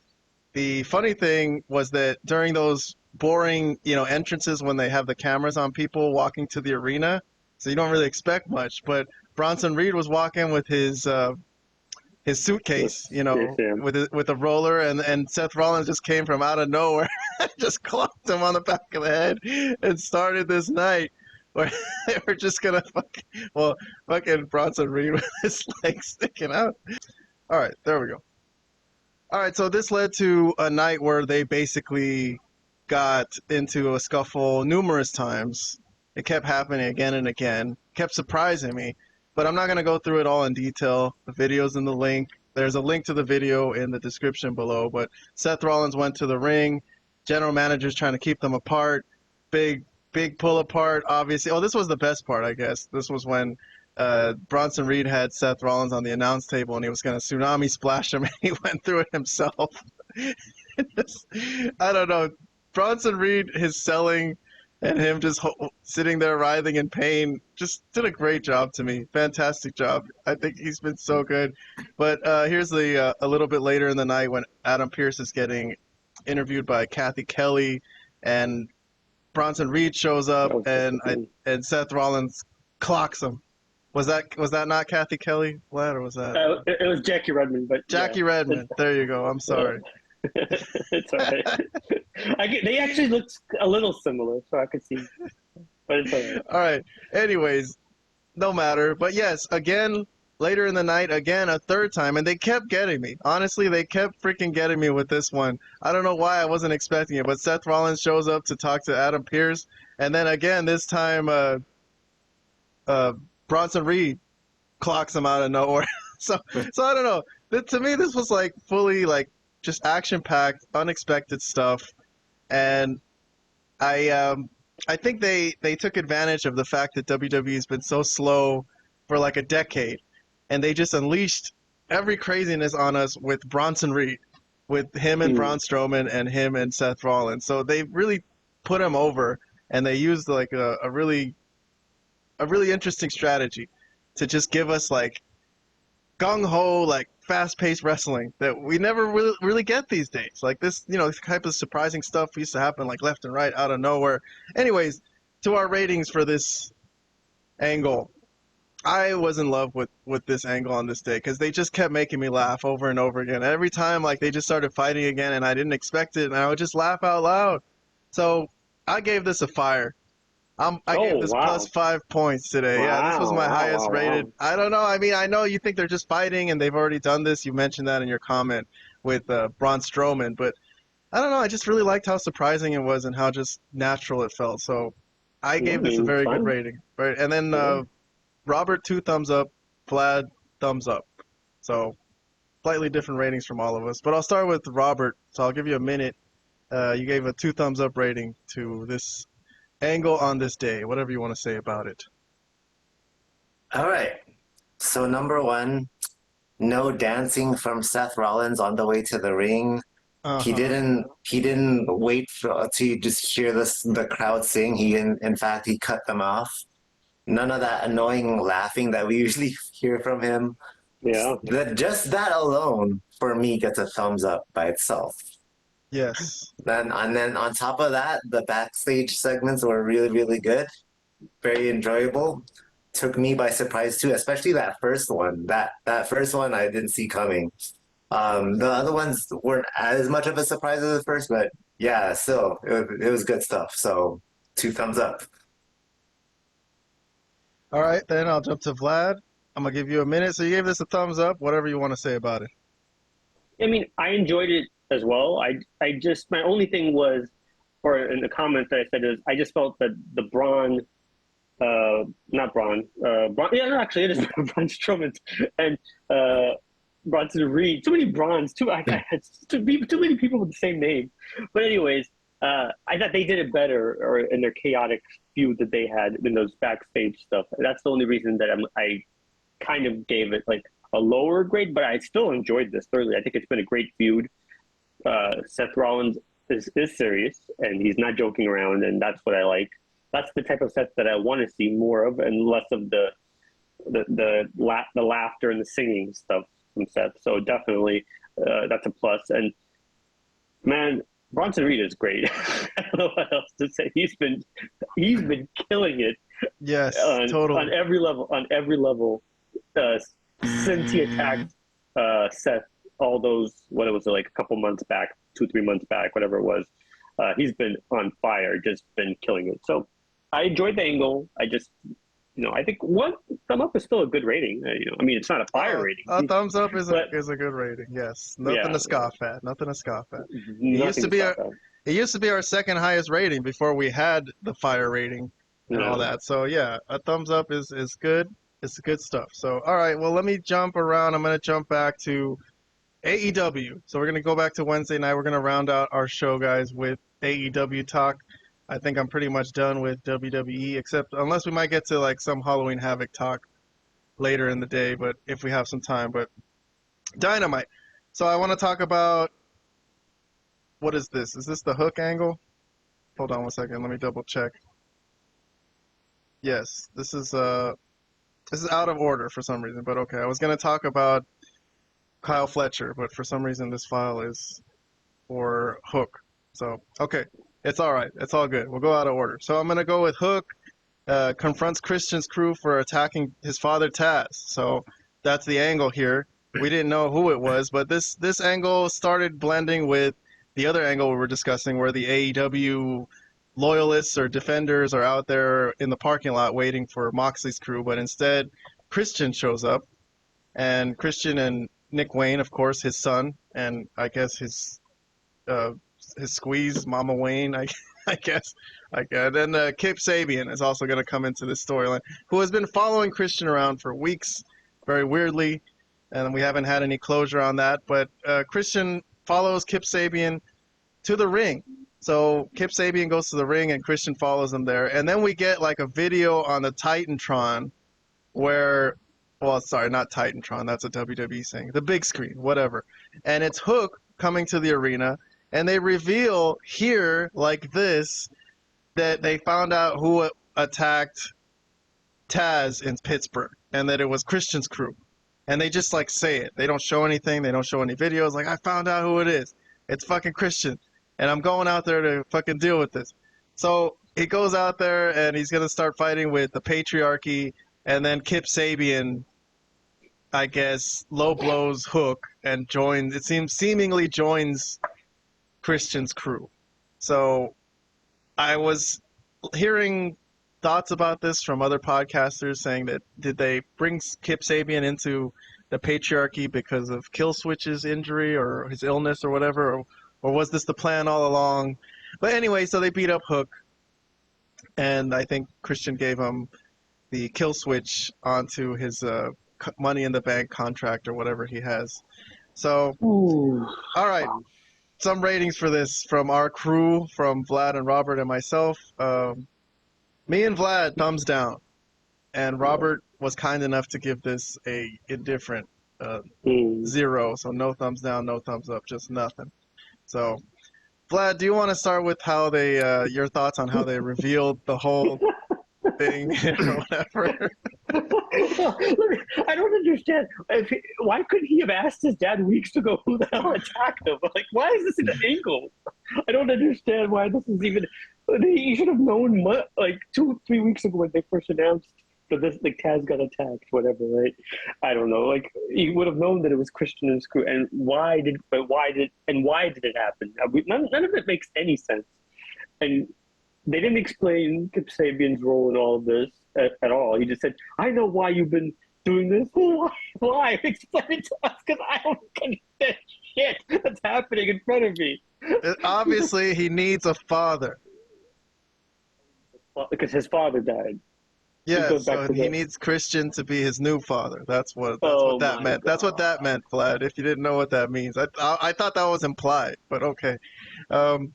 the funny thing was that during those boring, entrances when they have the cameras on people walking to the arena, so you don't really expect much. But Bronson Reed was walking with his suitcase, with a roller, and Seth Rollins just came from out of nowhere, just clocked him on the back of the head, and started this night where they were just gonna fucking Bronson Reed with his legs sticking out. All right, there we go. All right, so this led to a night where they basically got into a scuffle numerous times. It kept happening again and again, kept surprising me, but I'm not going to go through it all in detail. The video's in the link. There's a link to the video in the description below, but Seth Rollins went to the ring. General manager's trying to keep them apart. Big pull apart, obviously. Oh, this was the best part, I guess. This was when Bronson Reed had Seth Rollins on the announce table and he was going to tsunami splash him and he went through it himself. I don't know. Bronson Reed, his selling and him just sitting there writhing in pain just did a great job to me. Fantastic job. I think he's been so good. But here's a little bit later in the night when Adam Pearce is getting interviewed by Kathy Kelly and Bronson Reed shows up and Seth Rollins clocks him. Was that not Kathy Kelly, Vlad, or was that? It was Jackie Redmond, but Jackie Redmond. There you go. I'm sorry. It's all right. They actually looked a little similar, so I could see. But it's all right. All right. Anyways, no matter. But yes, again, later in the night, again, a third time, and they kept getting me. Honestly, they kept freaking getting me with this one. I don't know why I wasn't expecting it, but Seth Rollins shows up to talk to Adam Pearce, and then again, this time, Bronson Reed clocks him out of nowhere. so I don't know. To me, this was like fully like just action-packed, unexpected stuff, and I think they took advantage of the fact that WWE has been so slow for like a decade, and they just unleashed every craziness on us with Bronson Reed, with him and Braun Strowman and him and Seth Rollins. So they really put him over, and they used like a really interesting strategy to just give us like gung-ho, like fast-paced wrestling that we never really get these days. Like this, type of surprising stuff used to happen like left and right out of nowhere. Anyways, to our ratings for this angle, I was in love with this angle on this day because they just kept making me laugh over and over again. Every time like they just started fighting again and I didn't expect it and I would just laugh out loud. So I gave this a fire. I gave this plus 5 points today. Yeah, this was my highest rated. I don't know. I mean, I know you think they're just fighting and they've already done this. You mentioned that in your comment with Braun Strowman, but I don't know. I just really liked how surprising it was and how just natural it felt. So I gave this a very good rating. Right, and then Robert, 2 thumbs up. Vlad, thumbs up. So slightly different ratings from all of us. But I'll start with Robert. So I'll give you a minute. You gave a 2 thumbs up rating to this angle on this day, whatever you want to say about it. All right. So number 1, no dancing from Seth Rollins on the way to the ring. He didn't wait to just hear the crowd sing. In fact, he cut them off. None of that annoying laughing that we usually hear from him. Yeah. Just that alone for me gets a thumbs up by itself. Yes. And then on top of that, the backstage segments were really, really good. Very enjoyable. Took me by surprise too, especially that first one. That first one I didn't see coming. The other ones weren't as much of a surprise as the first, but yeah, still, it was good stuff. So 2 thumbs up. All right, then I'll jump to Vlad. I'm going to give you a minute. So you gave this a thumbs up, whatever you want to say about it. I mean, I enjoyed it as well. I just, my only thing was, or in the comment that I said is, I just felt that the Braun not Braun. Braun. Yeah, no, actually, it is Braun Strowman and Bronson Reed. Too many Brons. Too many people with the same name. But anyways, I thought they did it better, or in their chaotic feud that they had in those backstage stuff. That's the only reason that I kind of gave it like a lower grade, but I still enjoyed this thoroughly. I think it's been a great feud. Seth Rollins is serious, and he's not joking around, and that's what I like. That's the type of Seth that I want to see more of, and less of the laughter and the singing stuff from Seth. So definitely, that's a plus. And man, Bronson Reed is great. I don't know what else to say. He's been killing it. Yes, totally. On every level. Since he attacked Seth, all those, what it was like a couple months back, 2-3 months back, whatever it was, he's been on fire, just been killing it. So I enjoyed the angle. I just, I think one thumb up is still a good rating. I mean, it's not a fire rating. A thumbs up is a good rating. Yes, nothing to scoff at. Nothing to scoff at. It used to be our second highest rating before we had the fire rating and all that. So yeah, a thumbs up is good. It's good stuff. So all right, well, let me jump around. I'm gonna jump back to AEW. So we're gonna go back to Wednesday night. We're gonna round out our show, guys, with AEW talk. I think I'm pretty much done with WWE, except unless we might get to like some Halloween Havoc talk later in the day, but if we have some time. But Dynamite. So I want to talk about, what is this? Is this the Hook angle? Hold on one second. Let me double check. Yes, this is out of order for some reason, but okay. I was going to talk about Kyle Fletcher, but for some reason this file is for Hook. So, okay. It's all right. It's all good. We'll go out of order. So I'm going to go with Hook confronts Christian's crew for attacking his father Taz. So that's the angle here. We didn't know who it was, but this angle started blending with the other angle we were discussing, where the AEW loyalists or defenders are out there in the parking lot waiting for Moxley's crew, but instead Christian shows up, and Christian and Nick Wayne, of course, his son, and I guess his squeeze, Mama Wayne, I guess. And then Kip Sabian is also going to come into this storyline, who has been following Christian around for weeks, very weirdly, and we haven't had any closure on that. But Christian follows Kip Sabian to the ring. So Kip Sabian goes to the ring, and Christian follows him there. And then we get like a video on the Titantron where, well, sorry, not Titantron, that's a WWE thing, the big screen, whatever. And it's Hook coming to the arena. And they reveal here, like this, that they found out who attacked Taz in Pittsburgh, and that it was Christian's crew. And they just, like, say it. They don't show anything. They don't show any videos. Like, I found out who it is. It's fucking Christian. And I'm going out there to fucking deal with this. So he goes out there, and he's going to start fighting with the patriarchy. And then Kip Sabian, I guess, low blows Hook and joins, seemingly joins Christian's crew. So I was hearing thoughts about this from other podcasters saying that, did they bring Kip Sabian into the patriarchy because of Killswitch's injury or his illness or whatever, or was this the plan all along? But anyway, so they beat up Hook, and I think Christian gave him the Killswitch onto his Money in the Bank contract or whatever he has. So, all right. Some ratings for this from our crew, from Vlad and Robert and myself. Me and Vlad, thumbs down. And Robert was kind enough to give this a indifferent 0. So no thumbs down, no thumbs up, just nothing. So, Vlad, do you want to start with how they, your thoughts on how they revealed the whole thing or whatever? I don't understand. Why couldn't he have asked his dad weeks ago who the hell attacked him? Like, why is this an angle? I don't understand why this is even. He should have known like 2-3 weeks ago when they first announced that this, like, Taz got attacked, whatever, right? I don't know. Like, he would have known that it was Christian and Screw. And why did it happen? None of it makes any sense. And they didn't explain Kip Sabian's role in all of this at all. He just said, I know why you've been doing this. Why? Explain it to us, because I don't understand shit that's happening in front of me. Obviously, he needs a father. Because his father died. Yeah, goes back so to he the- needs Christian to be his new father. That's what Oh that my meant. That's what that God. meant, Vlad. If you didn't know what that means, I thought that was implied, but okay. Um,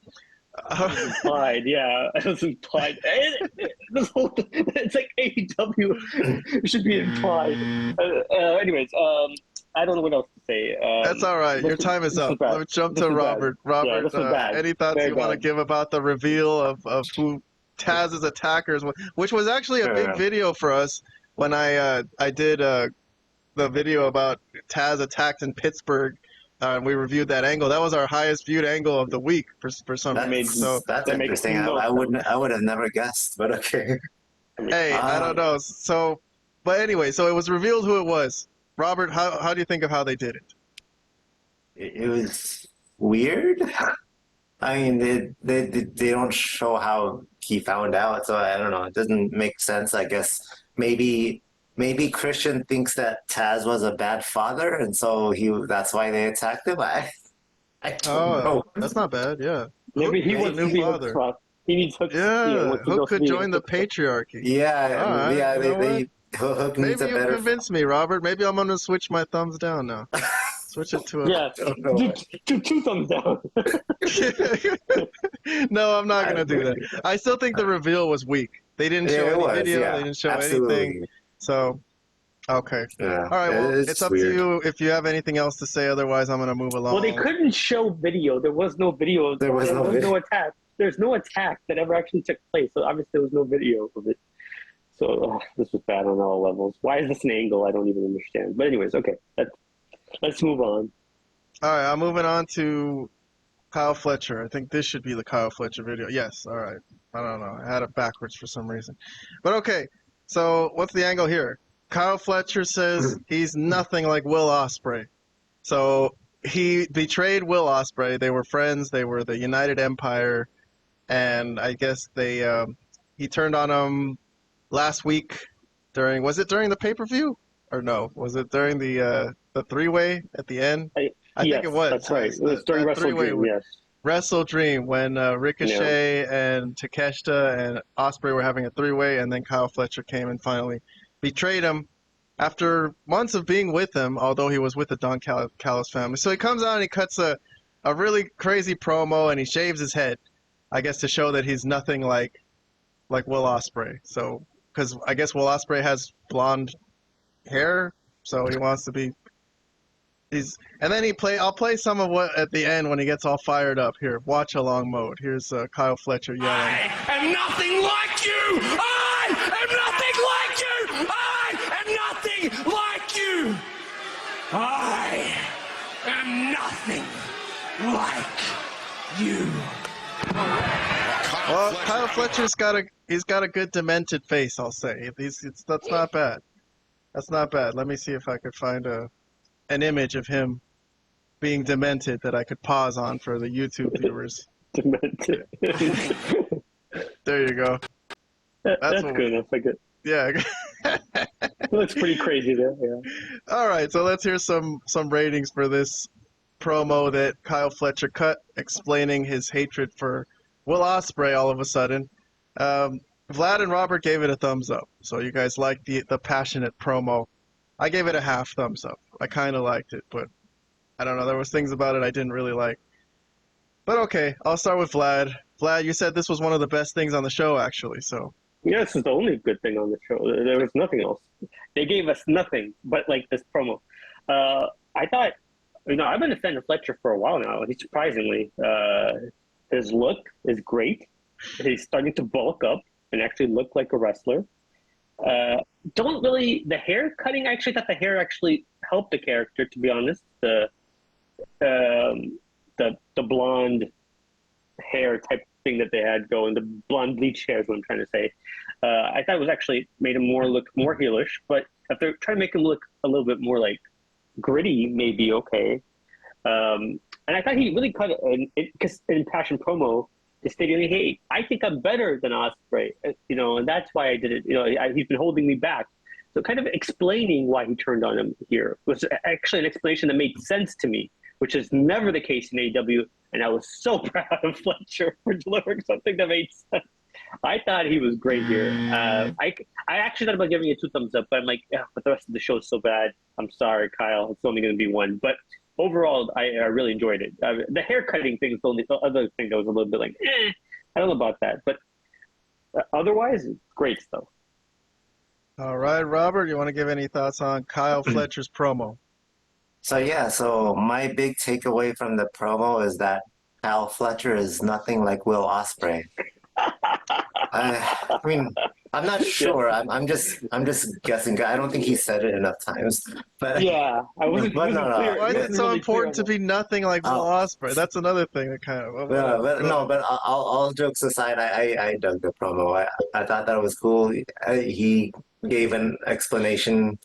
Implied, yeah, it was implied. This whole it's like AEW it should be implied. Anyways, I don't know what else to say. That's all right. Your time is this was up. bad. Let me jump This to was bad. Robert. Yeah, Robert, this was bad. any thoughts Very you want to bad. give about the reveal of who Taz's attackers were, which was actually a big video for us when I did the video about Taz attacked in Pittsburgh. We reviewed that angle. That was our highest viewed angle of the week for some reason. So That's that makes interesting. no I would have never guessed, but okay. hey, I don't know. So, but anyway, so it was revealed who it was. Robert, how do you think of how they did it? It was weird. I mean, they don't show how he found out, so I don't know. It doesn't make sense. I guess maybe Christian thinks that Taz was a bad father, and so that's why they attacked him. I don't know. That's not bad. Yeah, Maybe he Hook is wants a new to be father. Hook's father. He needs Hook's. Yeah, wants to Hook go could be join the Hook's- patriarchy. Yeah, All right, yeah. you know They Hook needs Maybe a you better. convinced me, Robert. Maybe I'm gonna switch my thumbs down now. Switch it to a. Yeah, two thumbs down. No, I'm not gonna do that. I still think the reveal was weak. They didn't show Yeah, it any was, video. yeah, They didn't show absolutely. anything. So, okay. Yeah, All right. Well, it's up weird. to you if you have anything else to say. Otherwise, I'm gonna move along. Well, they couldn't show video. There was no video. There was no video. attack. There's no attack that ever actually took place. So obviously there was no video of it. So this was bad on all levels. Why is this an angle? I don't even understand. But anyways, okay. Let's move on. All right. I'm moving on to Kyle Fletcher. I think this should be the Kyle Fletcher video. Yes. All right. I don't know. I had it backwards for some reason. But okay. So what's the angle here? Kyle Fletcher says he's nothing like Will Ospreay. So he betrayed Will Ospreay. They were friends. They were the United Empire, and I guess he turned on him last week was it during the pay-per-view or no? Was it during the three-way at the end? I think it was. That's right. It was during Wrestle Dream, yes. Wrestle Dream when Ricochet and Takeshita and Ospreay were having a three-way, and then Kyle Fletcher came and finally betrayed him after months of being with him, although he was with the Don Callis family. So he comes out and he cuts a really crazy promo and he shaves his head, I guess to show that he's nothing like Will Ospreay. So, because I guess Will Ospreay has blonde hair, so he wants to be. And then I'll play some of what at the end when he gets all fired up. Here, watch along mode. Here's Kyle Fletcher yelling. I am nothing like you! I am nothing like you! I am nothing like you! I am nothing like you. Well, Kyle Fletcher's got a good demented face, I'll say. That's not bad. That's not bad. Let me see if I could find an image of him being demented that I could pause on for the YouTube viewers. Demented. There you go. That's good. That's like it. Yeah. It looks pretty crazy there. Yeah. All right, so let's hear some ratings for this promo that Kyle Fletcher cut, explaining his hatred for Will Ospreay all of a sudden. Vlad and Robert gave it a thumbs up, so you guys liked the passionate promo. I gave it a half thumbs up. I kind of liked it, but I don't know. There was things about it I didn't really like. But okay, I'll start with Vlad. Vlad, you said this was one of the best things on the show, actually. So Yeah, this is the only good thing on the show. There was nothing else. They gave us nothing but like this promo. I thought, I've been a fan of Fletcher for a while now. He's surprisingly, his look is great. He's starting to bulk up and actually look like a wrestler. The hair cutting, I actually thought the hair actually helped the character, to be honest. The blonde hair type thing that they had going, the blonde bleach hair is what I'm trying to say. I thought it was actually made him look more heelish, but if they're trying to make him look a little bit more like gritty, maybe okay. And I thought he really cut it because in Passion promo, they stated, hey, I think I'm better than Ospreay, and that's why I did it. He's been holding me back. So kind of explaining why he turned on him here was actually an explanation that made sense to me, which is never the case in AEW. And I was so proud of Fletcher for delivering something that made sense. I thought he was great here. I actually thought about giving it 2 thumbs up, but I'm like, but the rest of the show is so bad. I'm sorry, Kyle. It's only going to be 1. But overall, I really enjoyed it. The hair cutting thing is the only other thing that was a little bit like, I don't know about that. But otherwise, great stuff. All right, Robert, you want to give any thoughts on Kyle Fletcher's promo? So my big takeaway from the promo is that Kyle Fletcher is nothing like Will Ospreay. I mean, I'm not sure. I'm just guessing. I don't think he said it enough times. But Yeah, I wasn't. But no, clear. Why is Wasn't it so really important clear to be nothing like Will Oh. Ospreay? That's another thing that kind of. but all jokes aside, I dug the promo. I thought that was cool. He gave an explanation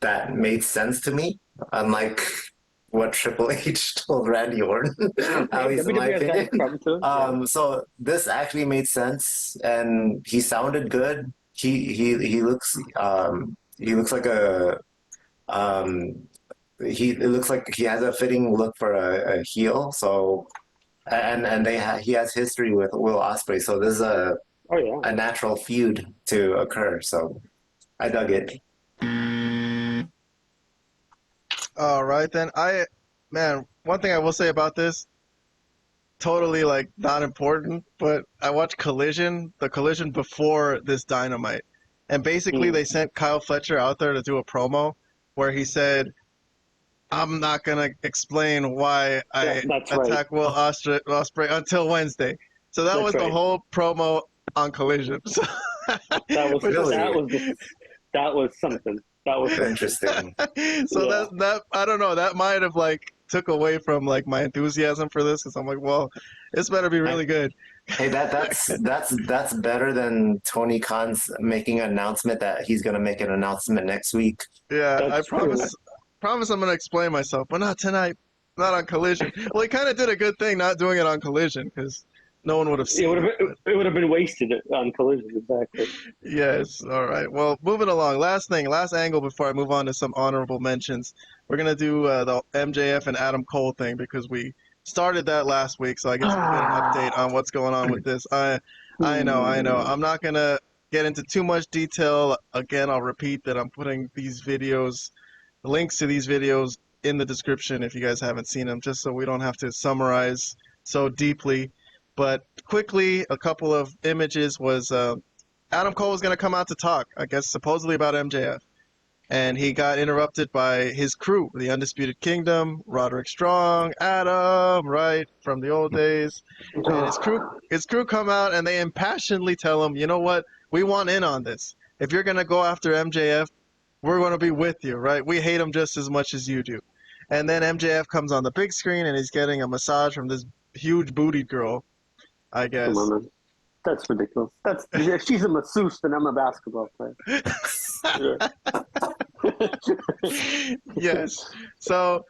that made sense to me, unlike what Triple H told Randy Orton, at least in my WWE has that opinion. problem too. So this actually made sense, and he sounded good. He looks like a it looks like he has a fitting look for a heel. So and he has history with Will Ospreay, so this is Oh yeah. a natural feud to occur. So I dug it. All right, then. One thing I will say about this, totally like not important, but I watched the collision before this Dynamite. And basically they sent Kyle Fletcher out there to do a promo where he said, I'm not going to explain why I that's right. attack Will Ospreay until Wednesday. So that That's was the right. whole promo on Collision. So, That was Really? that was something. That was Interesting. so Yeah. that I don't know, that might have like took away from like my enthusiasm for this, because I'm like, well, this better be really good. Hey, that's better than Tony Khan's making an announcement that he's gonna make an announcement next week. Yeah, I That's true. promise I'm gonna explain myself, but not tonight, not on Collision. Well, he kind of did a good thing not doing it on Collision, because no one would have seen it would have been wasted on Collision, exactly. Yes. All right. Well, moving along. Last angle before I move on to some honorable mentions. We're gonna do the MJF and Adam Cole thing because we started that last week, so I guess we'll get an update on what's going on with this. I know. I'm not gonna get into too much detail. Again, I'll repeat that I'm putting these videos, links to these videos in the description if you guys haven't seen them, just so we don't have to summarize so deeply. But quickly, a couple of images was Adam Cole was going to come out to talk, I guess, supposedly about MJF. And he got interrupted by his crew, the Undisputed Kingdom, Roderick Strong, Adam, right, from the old days. And his crew come out and they impassionedly tell him, you know what, we want in on this. If you're going to go after MJF, we're going to be with you, right? We hate him just as much as you do. And then MJF comes on the big screen and he's getting a massage from this huge booty girl, I guess. Come on, man. That's ridiculous. If she's a masseuse, then I'm a basketball player. Yes. So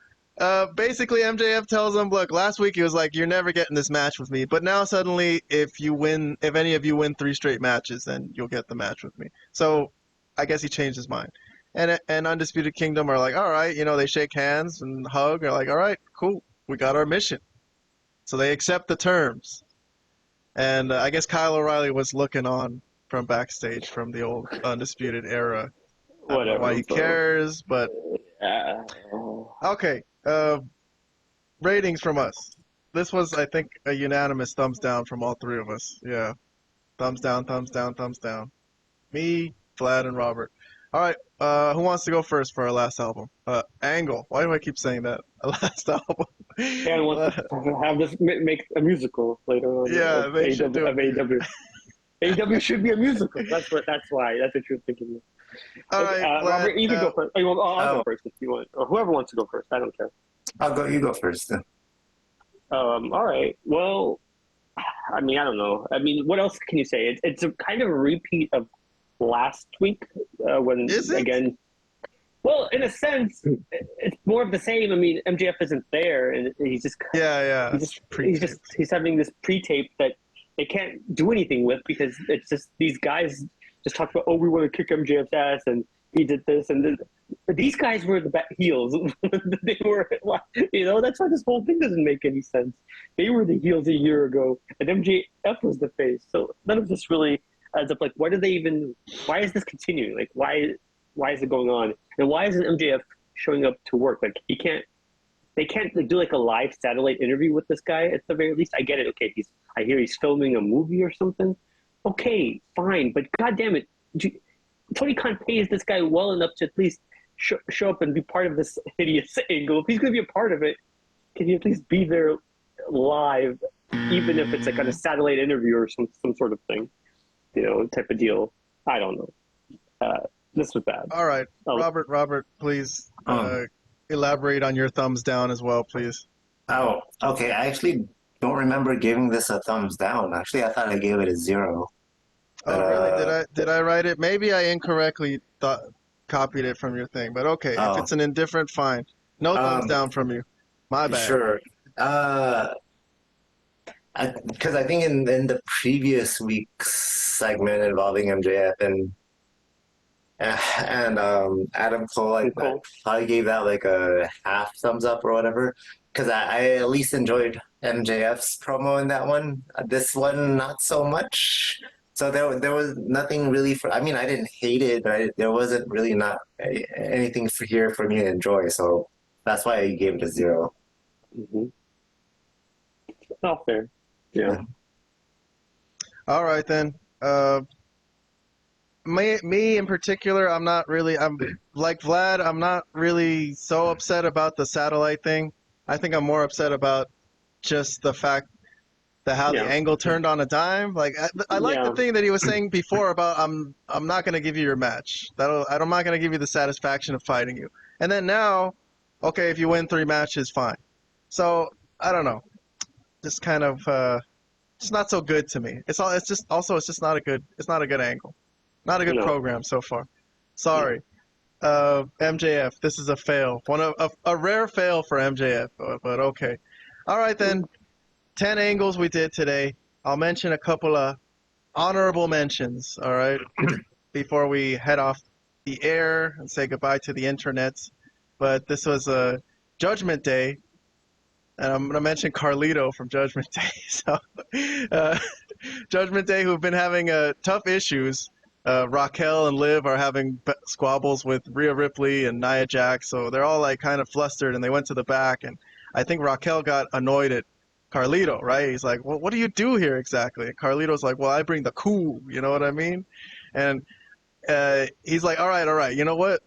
basically MJF tells him, look, last week he was like, you're never getting this match with me, but now suddenly if any of you win 3 straight matches, then you'll get the match with me. So I guess he changed his mind. And Undisputed Kingdom are like, all right, they shake hands and hug. They're like, all right, cool, we got our mission. So they accept the terms. And I guess Kyle O'Reilly was looking on from backstage from the old Undisputed era. I don't know why he cares, but okay. Ratings from us. This was, I think, a unanimous thumbs down from all 3 of us. Yeah, thumbs down, thumbs down, thumbs down. Me, Vlad, and Robert. All right, who wants to go first for our last album? Angle. Why do I keep saying that? Last album. And wants to have this make a musical later on. Yeah, they should do it. AEW. AEW should be a musical. That's why. That's what you're thinking. All right, Vlad, Robert, you can go first. I'll go first if you want. Or whoever wants to go first. I don't care. I'll go. You go first then. All right. Well, I mean, I don't know. I mean, what else can you say? It's a kind of a repeat of last week when Is it? again. Well, in a sense, it's more of the same. I mean, MJF isn't there, and he's just Yeah. he's having this pre-tape that they can't do anything with because it's just these guys just talk about, oh, we want to kick MJF's ass, and he did this, and These guys were the heels. They were, that's why this whole thing doesn't make any sense. They were the heels a year ago, and MJF was the face. So none of this really adds up. Like, why is this continuing? Like, why is it going on? And why isn't MJF showing up to work? Like, they can't do like a live satellite interview with this guy at the very least. I get it. Okay, I hear he's filming a movie or something. Okay, fine, but goddamn it, Tony Khan pays this guy well enough to at least show up and be part of this hideous angle. If he's going to be a part of it, can he at least be there live, even if it's like on a satellite interview or some sort of thing, type of deal? I don't know. This was bad. All right, Robert, please elaborate on your thumbs down as well, please. Oh, okay. I actually don't remember giving this a thumbs down. Actually, I thought I gave it a 0. Oh, really? Did I write it? Maybe I incorrectly copied it from your thing, but okay. If it's an indifferent, fine. No thumbs down from you. My bad. Sure. Because I think in the previous week's segment involving MJF and Adam Cole, I probably gave that like a half thumbs up or whatever. Because I at least enjoyed MJF's promo in that one. This one, not so much. So there was nothing really I didn't hate it, but there wasn't really not anything here for me to enjoy. So that's why I gave it a 0. Mm-hmm. Not fair. Yeah. All right then. Me in particular, I'm like Vlad. I'm not really so upset about the satellite thing. I think I'm more upset about just the fact that how the angle turned on a dime. Like I like the thing that he was saying before about I'm not going to give you your match. I'm not going to give you the satisfaction of fighting you. And then now, okay, if you win 3 matches, fine. So I don't know. Just kind of it's not so good to me. It's just not a good angle. Not a good program so far. Sorry. MJF, this is a fail. A rare fail for MJF, but okay. All right then. 10 angles we did today. I'll mention a couple of honorable mentions, all right, before we head off the air and say goodbye to the internets. But this was a Judgment Day, and I'm going to mention Carlito from Judgment Day. So, Judgment Day, who've been having tough issues. Raquel and Liv are having squabbles with Rhea Ripley and Nia Jax, so they're all like kind of flustered, and they went to the back, and I think Raquel got annoyed at Carlito, right? He's like, well, what do you do here exactly? And Carlito's like, well, I bring the cool, you know what I mean? And he's like, all right, you know what?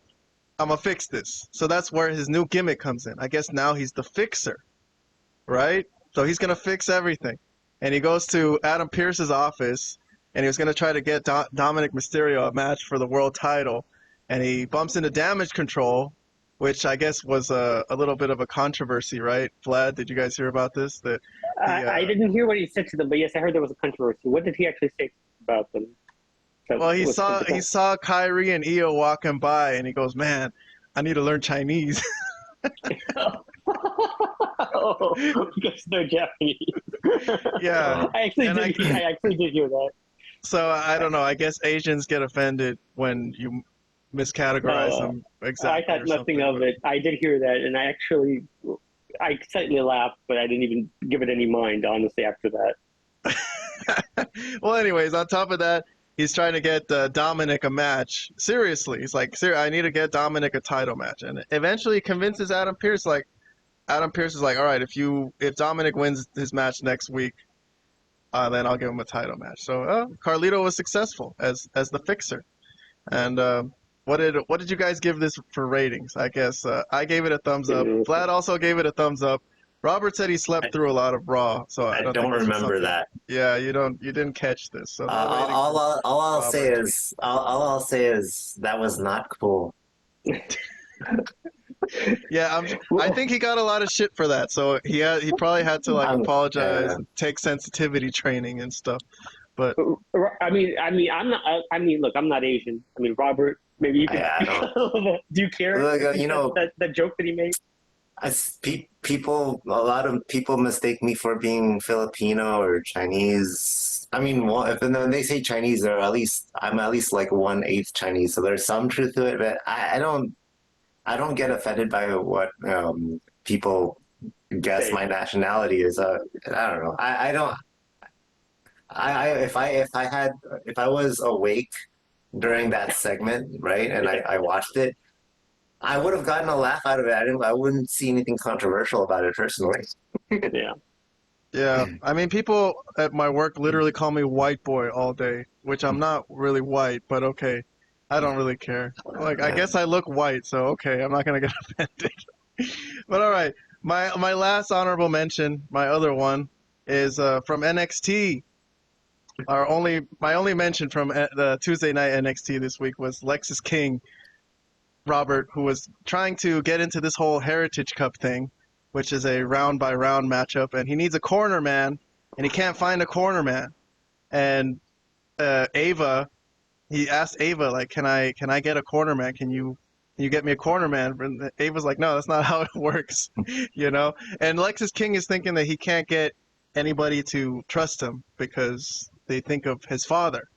I'm going to fix this. So that's where his new gimmick comes in. I guess now he's the fixer, right? So he's going to fix everything. And he goes to Adam Pearce's office, and he was going to try to get Dominic Mysterio a match for the world title. And he bumps into Damage Control, which I guess was a little bit of a controversy, right? Vlad, did you guys hear about this? I didn't hear what he said to them, but yes, I heard there was a controversy. What did he actually say about them? Well, he saw Kyrie and Io walking by, and he goes, "Man, I need to learn Chinese." Because they're Japanese. Yeah, I actually did hear that. So I don't know. I guess Asians get offended when you miscategorize them. Exactly. I thought nothing of it. I did hear that, and I slightly laughed, but I didn't even give it any mind, honestly, after that. Well, anyways, on top of that, he's trying to get Dominic a match. Seriously, he's like, I need to get Dominic a title match, and eventually convinces Adam Pearce. Like, Adam Pearce is like, all right, if Dominic wins his match next week, then I'll give him a title match. So Carlito was successful as the fixer, and. What did you guys give this for ratings? I guess I gave it a thumbs up. Vlad also gave it a thumbs up. Robert said he slept through a lot of Raw, so I don't remember that. Yeah, you didn't catch this. So all I'll say is that was not cool. Yeah, I think he got a lot of shit for that. So he probably had to apologize and take sensitivity training and stuff. But look, I'm not Asian. I mean, Robert, maybe you can. Do you care? That joke that he made. A lot of people mistake me for being Filipino or Chinese. I mean, when they say Chinese, I'm at least like 1/8 Chinese, so there's some truth to it. But I don't I don't get offended by what people guess my nationality is. I don't know. I don't. If I was awake during that segment, right, and I watched it, I would have gotten a laugh out of it. I wouldn't see anything controversial about it personally. Yeah. Yeah, I mean, people at my work literally call me white boy all day, which I'm not really white, but okay, I don't really care. Like, I guess I look white, so okay, I'm not gonna get offended. But all right, my last honorable mention, my other one, is from NXT. My only mention from the Tuesday night NXT this week was Lexis King, Robert, who was trying to get into this whole Heritage Cup thing, which is a round by round matchup, and he needs a corner man, and he can't find a corner man. And Ava, he asked Ava, like, can I get a corner man? Can you get me a corner man? And Ava's like, no, that's not how it works, you know. And Lexis King is thinking that he can't get anybody to trust him because they think of his father,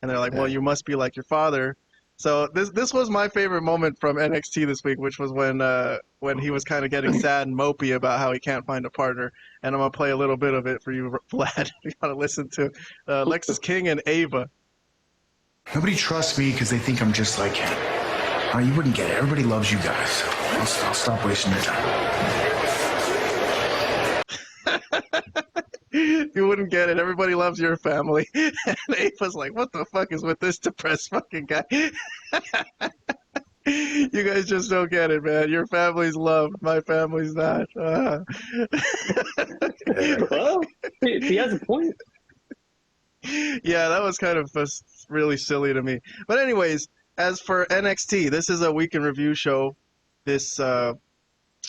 and they're like, well, you must be like your father. So this was my favorite moment from NXT this week, which was when he was kind of getting sad and mopey about how he can't find a partner. And I'm gonna play a little bit of it for you, Vlad, if you want to listen to Lexis King and Ava. Nobody trusts me because they think I'm just like him. Oh, you wouldn't get it. Everybody loves you guys. I'll stop wasting your time. You wouldn't get it. Everybody loves your family. And Ava's like, what the fuck is with this depressed fucking guy? You guys just don't get it, man. Your family's loved. My family's not. Well, he has a point. Yeah, that was kind of really silly to me. But anyways, as for NXT, this is a week in review show. This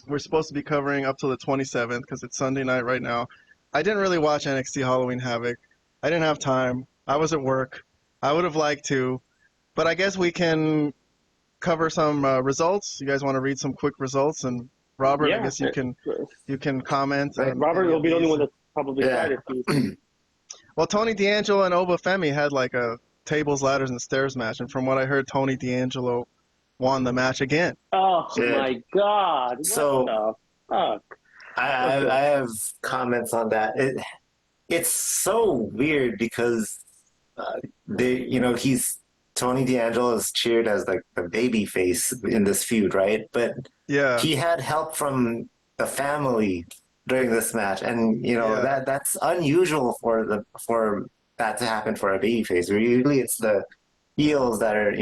we're supposed to be covering up till the 27th because it's Sunday night right now. I didn't really watch NXT Halloween Havoc. I didn't have time. I was at work. I would have liked to, but I guess we can cover some results. You guys want to read some quick results? And Robert, Yeah, I guess you can comment. Robert will be the only one that's probably excited. Well, Tony D'Angelo and Oba Femi had like a tables, ladders, and stairs match, and from what I heard, Tony D'Angelo won the match again. Oh my God! What So the fuck? I have comments on that. It's so weird because he's Tony D'Angelo is cheered as like the baby face in this feud, right? But Yeah. he had help from the family during this match, and that's unusual for that to happen for a baby face. Usually it's the heels that are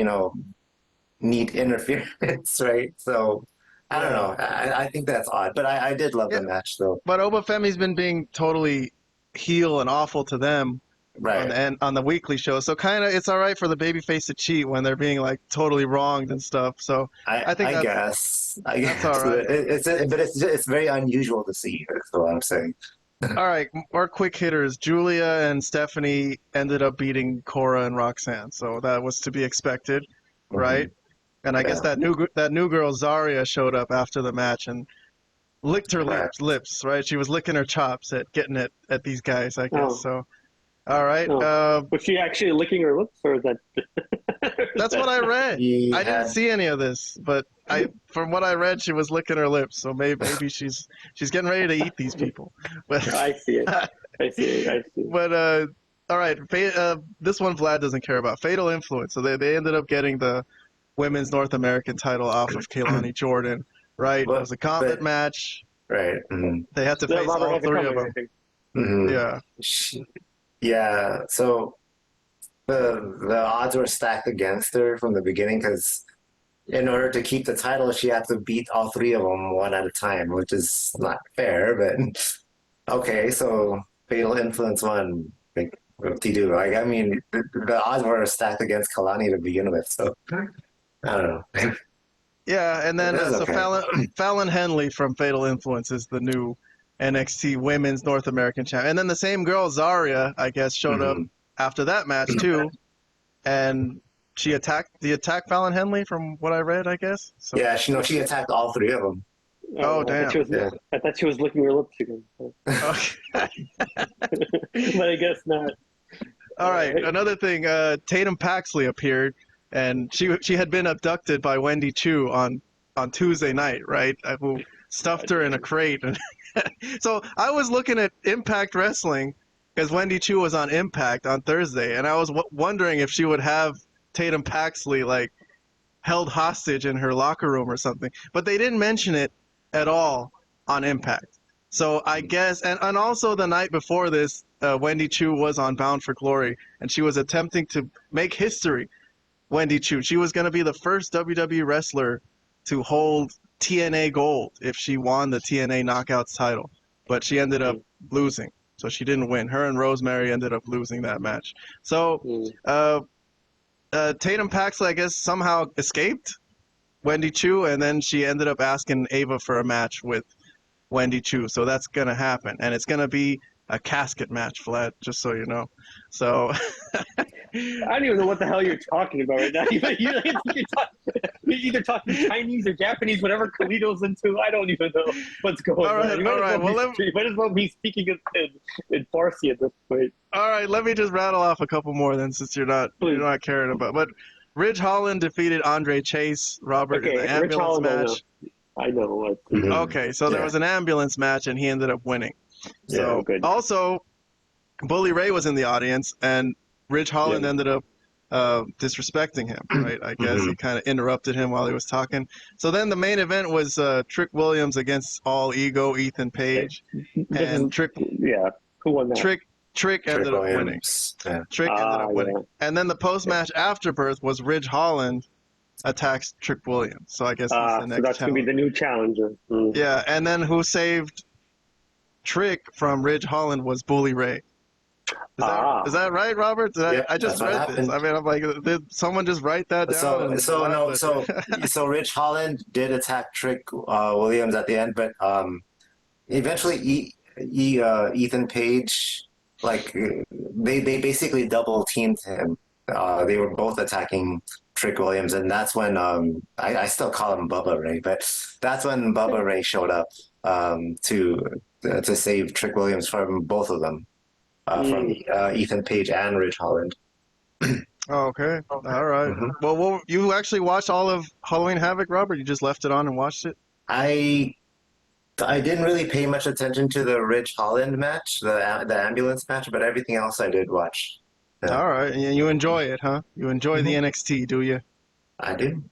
need interference, right? So I don't know. I think that's odd, but I did love the match though. But Oba Femi's been being totally heel and awful to them, Right. on the weekly show. So kind of it's all right for the babyface to cheat when they're being like totally wronged and stuff. So I think I that's guess all right. It's very unusual to see. That's what I'm saying. all right. Our quick hitters: Julia and Stephanie ended up beating Cora and Roxanne, so that was to be expected, right? And I guess that new girl Zarya showed up after the match and licked her lips, right? She was licking her chops at getting at these guys, I guess. Oh. So, all right. Was she actually licking her lips, or is that? That's what I read. He I didn't had- see any of this, but from what I read, she was licking her lips. So maybe she's getting ready to eat these people. But I see it. I see it. but all right. This one Vlad doesn't care about. Fatal Influence. So they ended up getting the women's North American title off of Kehlani Jordan, right? It was a gauntlet match. Right. Mm-hmm. They had to face Robert all has a three of comment, them. I think. Mm-hmm. Yeah. Yeah. So the odds were stacked against her from the beginning because in order to keep the title, she had to beat all three of them one at a time, which is not fair. But okay, so Fatal Influence won. Like, what do you do? Like, I mean, the odds were stacked against Kalani to begin with, so I don't know. Yeah, and then That's okay. Fallon Henley from Fatal Influence is the new NXT Women's North American Champion. And then the same girl, Zarya, I guess, showed up after that match too, and she attacked Fallon Henley from what I read, I guess. So, Yeah, she attacked all three of them. Oh, damn. I thought she was licking her lips again. okay. But I guess not. All right, another thing, Tatum Paxley appeared, and she had been abducted by Wendy Chu on on Tuesday night, right? Who stuffed her in a crate. And so I was looking at Impact Wrestling because Wendy Chu was on Impact on Thursday, and I was wondering if she would have Tatum Paxley like held hostage in her locker room or something. But they didn't mention it at all on Impact. So I guess, and also the night before this, Wendy Chu was on Bound for Glory, and she was attempting to make history. Wendy Chu, she was going to be the first WWE wrestler to hold TNA Gold if she won the TNA Knockouts title, but she ended up losing, so she didn't win. Her and Rosemary ended up losing that match. So Tatum Paxley, I guess, somehow escaped Wendy Chu, and then she ended up asking Ava for a match with Wendy Chu. So that's going to happen, and it's going to be a casket match, Vlad, just so you know. So I don't even know what the hell you're talking about right now. You're either talking Chinese or Japanese, whatever Carlito's into. I don't even know what's going on. All right. Well, you might as well be speaking in Farsi at this point. All right, let me just rattle off a couple more then, since you're not caring about. But Ridge Holland defeated Andre Chase, Robert, in the ambulance match. I know. Okay, so there was an ambulance match, and he ended up winning. So good. Also, Bully Ray was in the audience, and Ridge Holland ended up disrespecting him, right? I guess he kind of interrupted him while he was talking. So then the main event was Trick Williams against All Ego, Ethan Page, and Trick. Yeah, who won that? Trick ended up winning. Yeah. Trick ended up winning. Yeah. And then the post-match afterbirth was Ridge Holland attacks Trick Williams. So I guess he's the next so that's going to be the new challenger. Yeah, and then who saved Trick from Ridge Holland was Bully Ray. Is that right, Robert? I just read this. I mean, I'm like, did someone just write that down? So Ridge Holland did attack Trick Williams at the end, but eventually Ethan Page, like they basically double teamed him. They were both attacking Trick Williams, and that's when I still call him Bubba Ray, but that's when Bubba Ray showed up to save Trick Williams from both of them. From Ethan Page and Ridge Holland. Okay. All right. Well, you actually watched all of Halloween Havoc, Robert? You just left it on and watched it? I didn't really pay much attention to the Ridge Holland match, the ambulance match, but everything else I did watch. Yeah. All right. And you enjoy it, huh? You enjoy the NXT, do you? I do.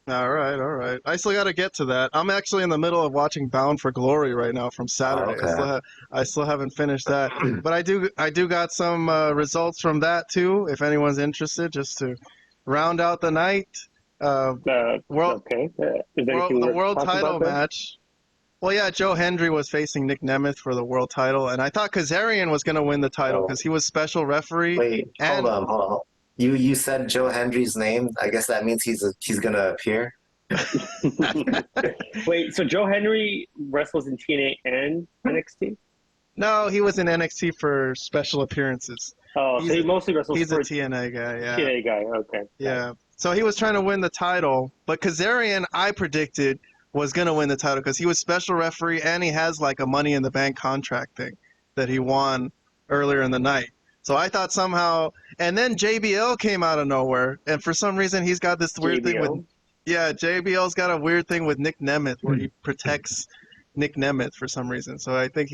All right. I still got to get to that. I'm actually in the middle of watching Bound for Glory right now from Saturday. Okay. I still haven't finished that, but I do got some results from that too. If anyone's interested, just to round out the night. The world title match. Well, yeah, Joe Hendry was facing Nick Nemeth for the world title, and I thought Kazarian was going to win the title because he was special referee. Wait, hold on. You said Joe Hendry's name. I guess that means he's gonna appear. Wait, so Joe Hendry wrestles in TNA and NXT? No, he was in NXT for special appearances. Oh, so he mostly wrestles. He's a TNA guy. Yeah. TNA guy. Okay. Yeah. So he was trying to win the title, but Kazarian, I predicted, was gonna win the title because he was special referee and he has like a Money in the Bank contract thing that he won earlier in the night. So I thought somehow, and then JBL came out of nowhere, and for some reason he's got this weird thing with, JBL's got a weird thing with Nick Nemeth where he protects Nick Nemeth for some reason. So I think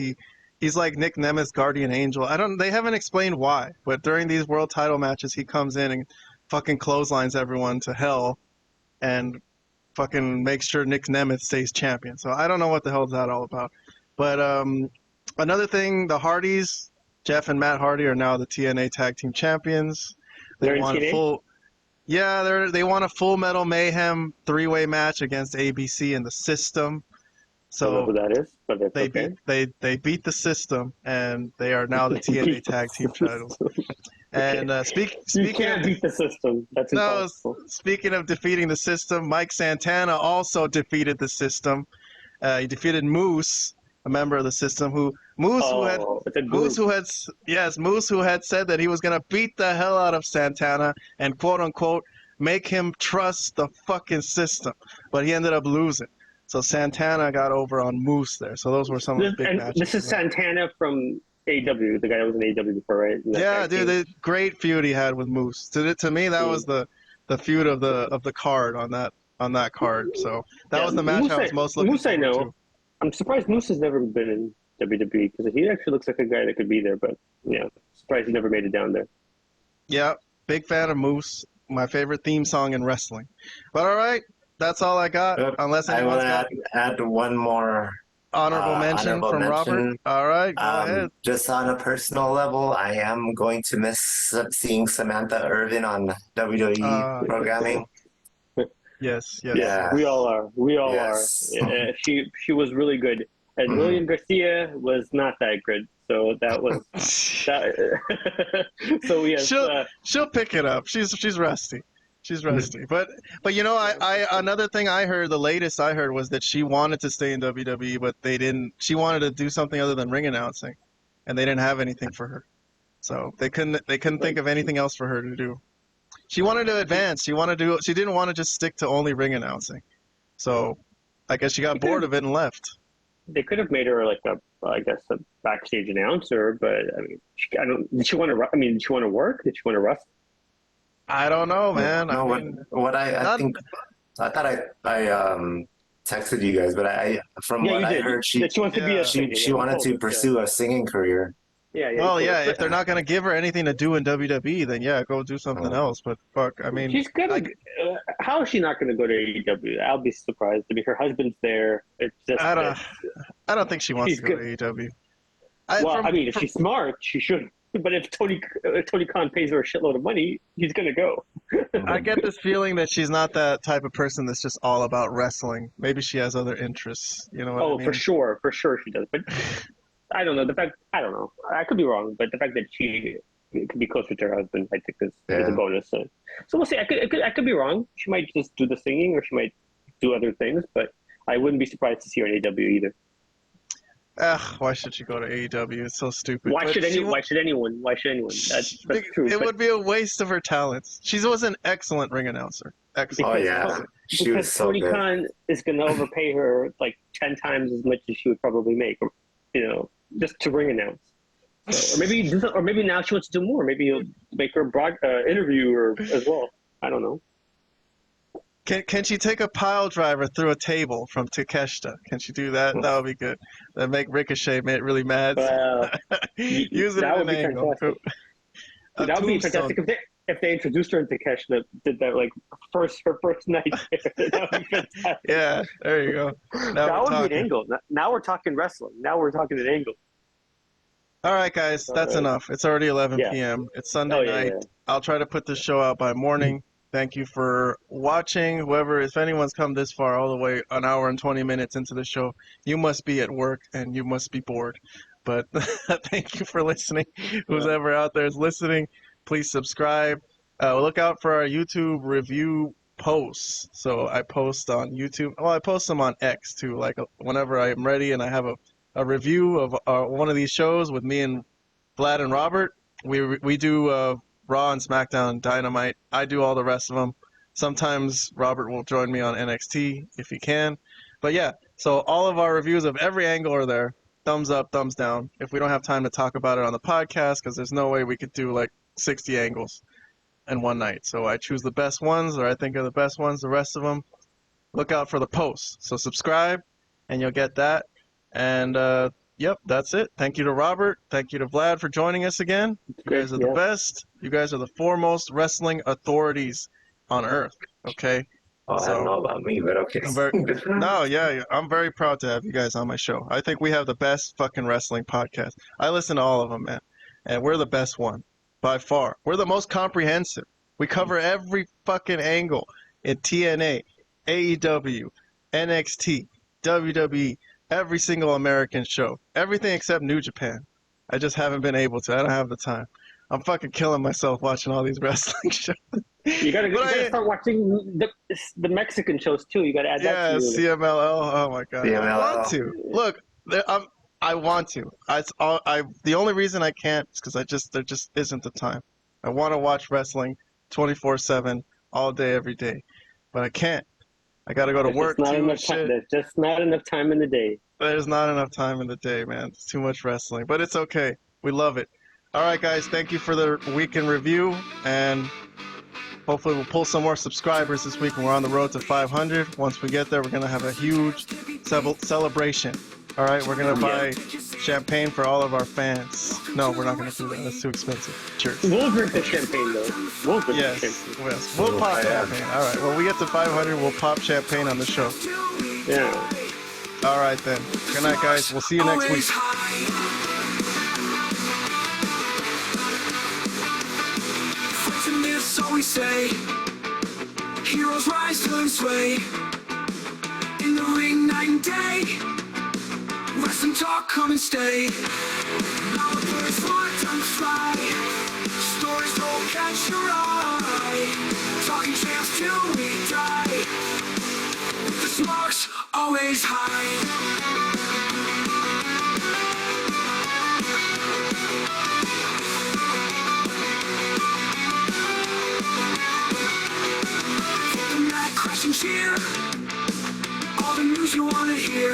he's like Nick Nemeth's guardian angel. They haven't explained why, but during these world title matches he comes in and fucking clotheslines everyone to hell, and fucking makes sure Nick Nemeth stays champion. So I don't know what the hell is that all about. But another thing, the Hardys. Jeff and Matt Hardy are now the TNA Tag Team Champions. They won a Full Metal Mayhem 3-way match against ABC and the System. So I don't know who that is, but they beat the System, and they are now the TNA Tag Team titles. And you can't beat the System. That's impossible. Speaking of defeating the System, Mike Santana also defeated the System. He defeated Moose, a member of the System, Moose who had said that he was going to beat the hell out of Santana and quote unquote make him trust the fucking System, but he ended up losing. So Santana got over on Moose there. So those were some of the big matches. This is Santana from AEW, the guy that was in AEW before, right? Yeah, dude, the great feud he had with Moose. To me, that was the feud of the card on on that card. So that Yeah, was the match I was most looking Moose, I forward know. to. I'm surprised Moose has never been in WWE because he actually looks like a guy that could be there. But yeah, surprised he never made it down there. Yeah, big fan of Moose. My favorite theme song in wrestling. But all right, that's all I got. Unless I will anyone's got add one more honorable mention honorable from Robert. mention. All right, go ahead. Just on a personal level, I am going to miss seeing Samantha Irvin on WWE programming. Yes. Yeah, we all are. We all Yes. are. She was really good, and William Garcia was not that good. So that was that. So yes, she'll pick it up. She's rusty. She's rusty. But you know, I another thing I heard, the latest I heard was that she wanted to stay in WWE, but they didn't. She wanted to do something other than ring announcing, and they didn't have anything for her. So they couldn't think of anything else for her to do. She wanted to advance. She didn't want to just stick to only ring announcing. So I guess she got bored of it and left. they could have made her like a backstage announcer, but I mean, did she want to? I mean, did she want to work? Did she want to wrestle? I don't know, man. No, I think I thought I texted you guys, but from what I heard, she wants to be a she wanted to pursue a singing career. Well, if they're not gonna give her anything to do in WWE, then go do something else. But fuck, I mean, she's gonna. How is she not gonna go to AEW? I'll be surprised. I mean, her husband's there. It's just. I don't think she wants to go to AEW. I mean, if she's smart, she should. But if Tony Khan pays her a shitload of money, he's gonna go. I get this feeling that she's not that type of person that's just all about wrestling. Maybe she has other interests. You know what I mean? For sure she does. But I don't know. I don't know. I could be wrong, but the fact that she could be closer to her husband, I think is a bonus. So we'll see. I could be wrong. She might just do the singing, or she might do other things. But I wouldn't be surprised to see her in AEW either. Why should she go to AEW? It's so stupid. Why should anyone? That's true. It would be a waste of her talents. She was an excellent ring announcer. Excellent. She was so Tony good. Khan is going to overpay her like 10 times as much as she would probably make, just to ring announce. So, or maybe now she wants to do more. Maybe he'll make her interview as well. I don't know. Can she take a pile driver through a table from Takeshita? Can she do that? That would be good. That make Ricochet really mad. Use it in an angle. That would be fantastic if they introduced her in Takeshita. Did that like her first night there. That would be fantastic. Yeah, there you go. That would be an angle. Now we're talking wrestling. Now we're talking an angle. All right, guys, that's enough. It's already 11 p.m. It's Sunday night. I'll try to put this show out by morning. Thank you for watching. If anyone's come this far, all the way an hour and 20 minutes into the show, you must be at work and you must be bored. But thank you for listening. Who's ever out there is listening, please subscribe. Look out for our YouTube review posts. So I post on YouTube. Well, I post them on X too. Like whenever I'm ready and I have a review of one of these shows with me and Vlad and Robert, we do Raw and SmackDown, Dynamite. I do all the rest of them. Sometimes Robert will join me on NXT if he can. But so all of our reviews of every angle are there. Thumbs up, thumbs down. If we don't have time to talk about it on the podcast, because there's no way we could do like 60 angles in one night. So I choose the best ones, or I think are the best ones. The rest of them, look out for the posts. So subscribe, and you'll get that. And that's it. Thank you to Robert. Thank you to Vlad for joining us again. You guys are the best. You guys are the foremost wrestling authorities on earth. Okay. I don't know about me, but okay. I'm very proud to have you guys on my show. I think we have the best fucking wrestling podcast. I listen to all of them, man, and we're the best one by far. We're the most comprehensive. We cover every fucking angle in TNA, AEW, NXT, WWE. Every single American show. Everything except New Japan. I just haven't been able to. I don't have the time. I'm fucking killing myself watching all these wrestling shows. You gotta start watching the Mexican shows too. You gotta add that to you. CMLL. Oh my god. CMLL. I want to. Look, I want to. The only reason I can't is because there just isn't the time. I want to watch wrestling 24/7 all day, every day, but I can't. I gotta go to work too. There's just not enough time in the day. There's not enough time in the day, man. It's too much wrestling, but it's okay. We love it. All right, guys. Thank you for the week in review, and Hopefully we'll pull some more subscribers this week, and we're on the road to 500. Once we get there, we're going to have a huge celebration. All right, we're going to buy champagne for all of our fans. No, we're not going to do that. That's too expensive. Cheers. We'll drink the champagne, though. We'll drink Yes, the champagne. yes. We'll pop champagne. All right, when we get to 500, we'll pop champagne on the show. Yeah. All right, then. Good night, guys. We'll see you next week. So we say, heroes rise to and sway. In the ring, night and day. Wrestling talk, come and stay. Now the birds fly, time to fly. Stories don't catch your eye. Talking champs till we die. The sparks always high. Crash and cheer, all the news you wanna hear.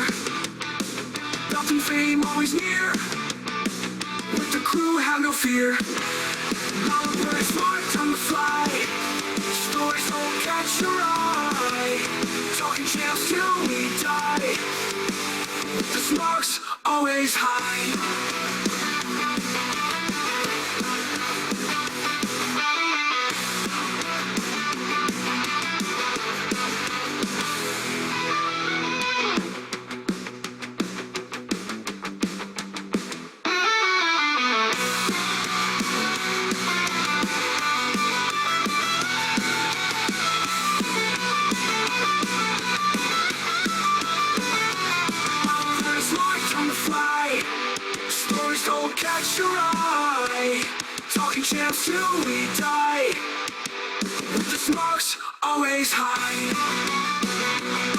Belt and fame always near. With the crew, have no fear. All the birds fly, time to fly. Stories don't catch your eye. Talking champs till we die. The sparks always high. Catch your eye, talking champs till we die. The sparks always high.